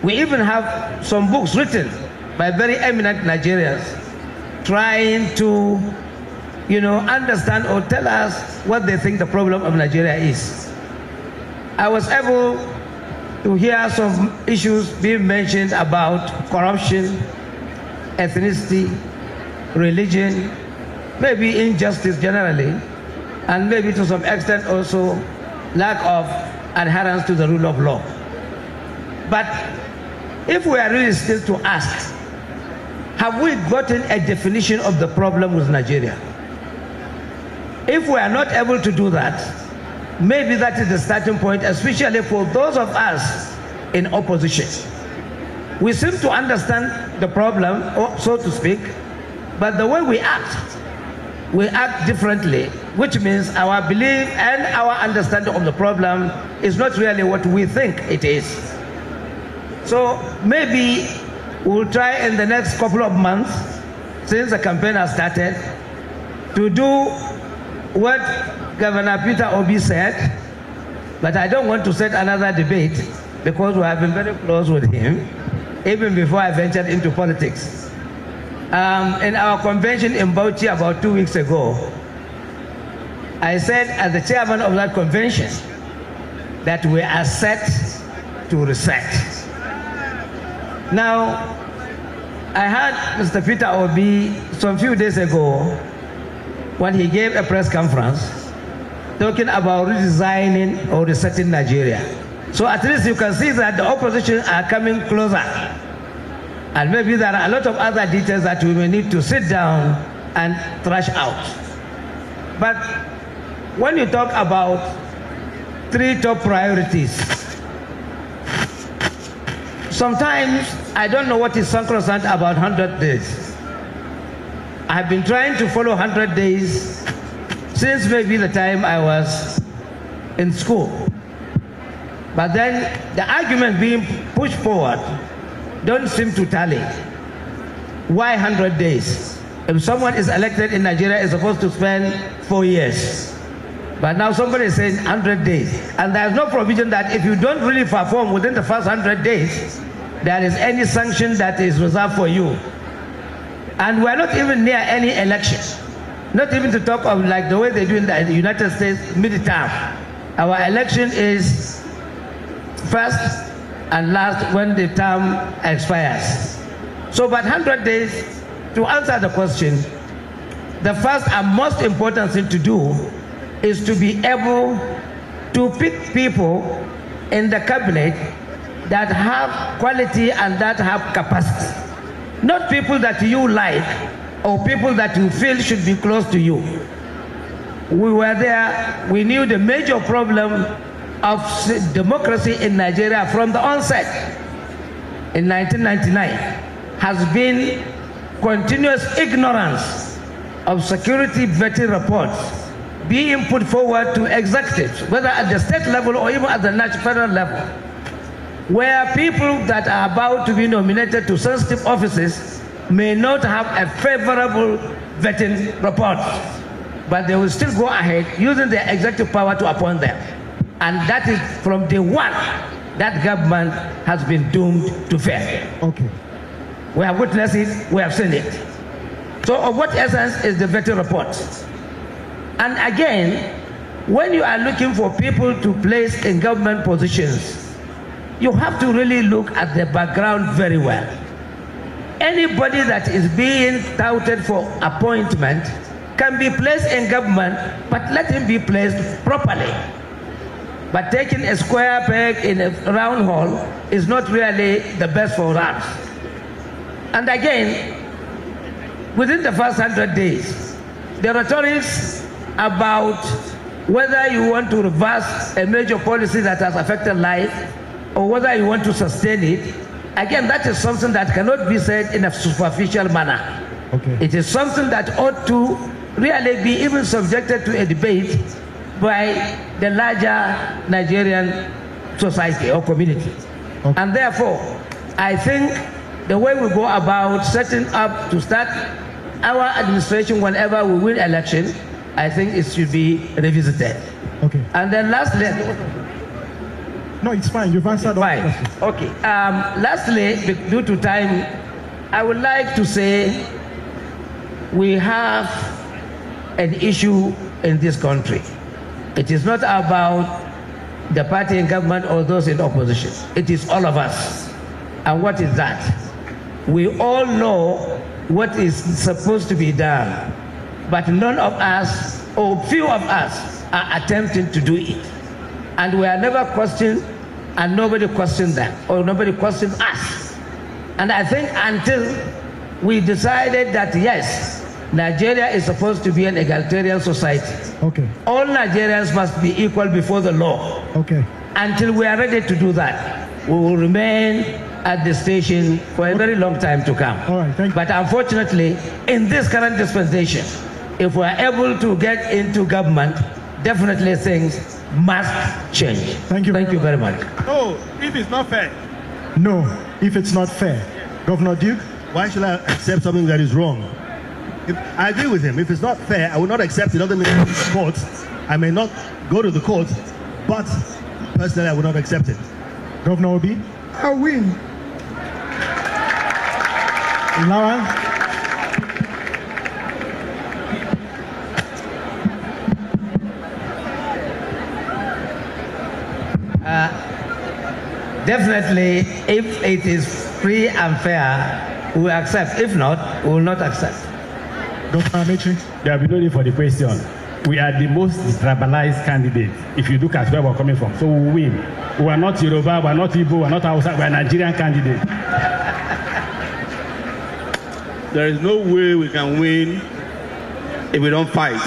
A: We even have some books written by very eminent Nigerians trying to, understand or tell us what they think the problem of Nigeria is. I was able to hear some issues being mentioned about corruption, ethnicity, religion, maybe injustice generally, and maybe to some extent also lack of adherence to the rule of law. But if we are really still to ask, have we gotten a definition of the problem with Nigeria? If we are not able to do that, maybe that is the starting point, especially for those of us in opposition. We seem to understand the problem, so to speak, but the way we act differently, which means our belief and our understanding of the problem is not really what we think it is. So maybe we'll try in the next couple of months, since the campaign has started, to do what Governor Peter Obi said, but I don't want to set another debate because we have been very close with him, even before I ventured into politics. In our convention in Bauchi about 2 weeks ago, I said as the chairman of that convention that we are set to reset. Now, I heard Mr. Peter Obi some few days ago when he gave a press conference talking about redesigning or resetting Nigeria. So at least you can see that the opposition are coming closer. And maybe there are a lot of other details that we may need to sit down and thrash out. But when you talk about 3 top priorities, sometimes I don't know what is sacrosanct about 100 days. I've been trying to follow 100 days since maybe the time I was in school. But then the argument being pushed forward don't seem to tally. Why 100 days? If someone is elected in Nigeria, is supposed to spend 4 years. But now somebody is saying 100 days. And there's no provision that if you don't really perform within the first 100 days, there is any sanction that is reserved for you. And we're not even near any election. Not even to talk of like the way they do in the United States midterm. Our election is first and last when the term expires. So but 100 days, to answer the question, the first and most important thing to do is to be able to pick people in the cabinet that have quality and that have capacity. Not people that you like or people that you feel should be close to you. We were there, we knew the major problem of democracy in Nigeria from the onset in 1999 has been continuous ignorance of security vetting reports being put forward to executives, whether at the state level or even at the national level, where people that are about to be nominated to sensitive offices may not have a favorable vetting report, but they will still go ahead using their executive power to appoint them. And that is from day one that government has been doomed to fail.
C: Okay.
A: We have witnessed it, we have seen it. So of what essence is the vetting report? And again, when you are looking for people to place in government positions, you have to really look at the background very well. Anybody that is being touted for appointment can be placed in government, but let him be placed properly. But taking a square peg in a round hole is not really the best for us. And again, within the first 100 days, the rhetorics about whether you want to reverse a major policy that has affected life or whether you want to sustain it, again, that is something that cannot be said in a superficial manner.
C: Okay.
A: It is something that ought to really be even subjected to a debate by the larger Nigerian society or community.
C: Okay.
A: And therefore, I think the way we go about setting up to start our administration whenever we win election, I think it should be revisited.
C: Okay.
A: And then lastly,
C: No, it's fine. You've answered all
A: fine.
C: the questions.
A: Okay. Lastly, due to time, I would like to say we have an issue in this country. It is not about the party in government or those in opposition. It is all of us. And what is that? We all know what is supposed to be done, but none of us, or few of us, are attempting to do it. And we are never questioned, and nobody questioned them, or nobody questioned us. And I think until we decided that yes, Nigeria is supposed to be an egalitarian society.
C: Okay.
A: All Nigerians must be equal before the law.
C: Okay.
A: Until we are ready to do that, we will remain at the station for a very long time to come.
C: All right, thank you.
A: But unfortunately, in this current dispensation, if we are able to get into government, definitely things must change.
C: Thank you.
A: Thank you very much.
B: No, if it's not fair.
C: No, if it's not fair. Governor Duke?
G: Why should I accept something that is wrong? If I agree with him. If it's not fair, I will not accept it. Doesn't mean I go to the court. I may not go to the court, but personally, I will not accept it.
C: Governor Obi?
F: I win.
C: Lawan?
A: Definitely, if it is free and fair, we will accept. If not, we will not accept.
C: Dr. Amaechi?
E: There will be no need for the question. We are the most tribalized candidate, if you look at where we're coming from. So we win. We are not Yoruba, we are not Igbo, we are not Hausa, we are Nigerian candidate.
D: There is no way we can win if we don't fight.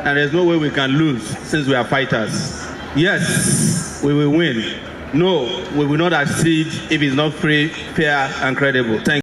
D: And there's no way we can lose since we are fighters. Yes, we will win. No, we will not succeed if it's not free, fair, and credible. Thank you.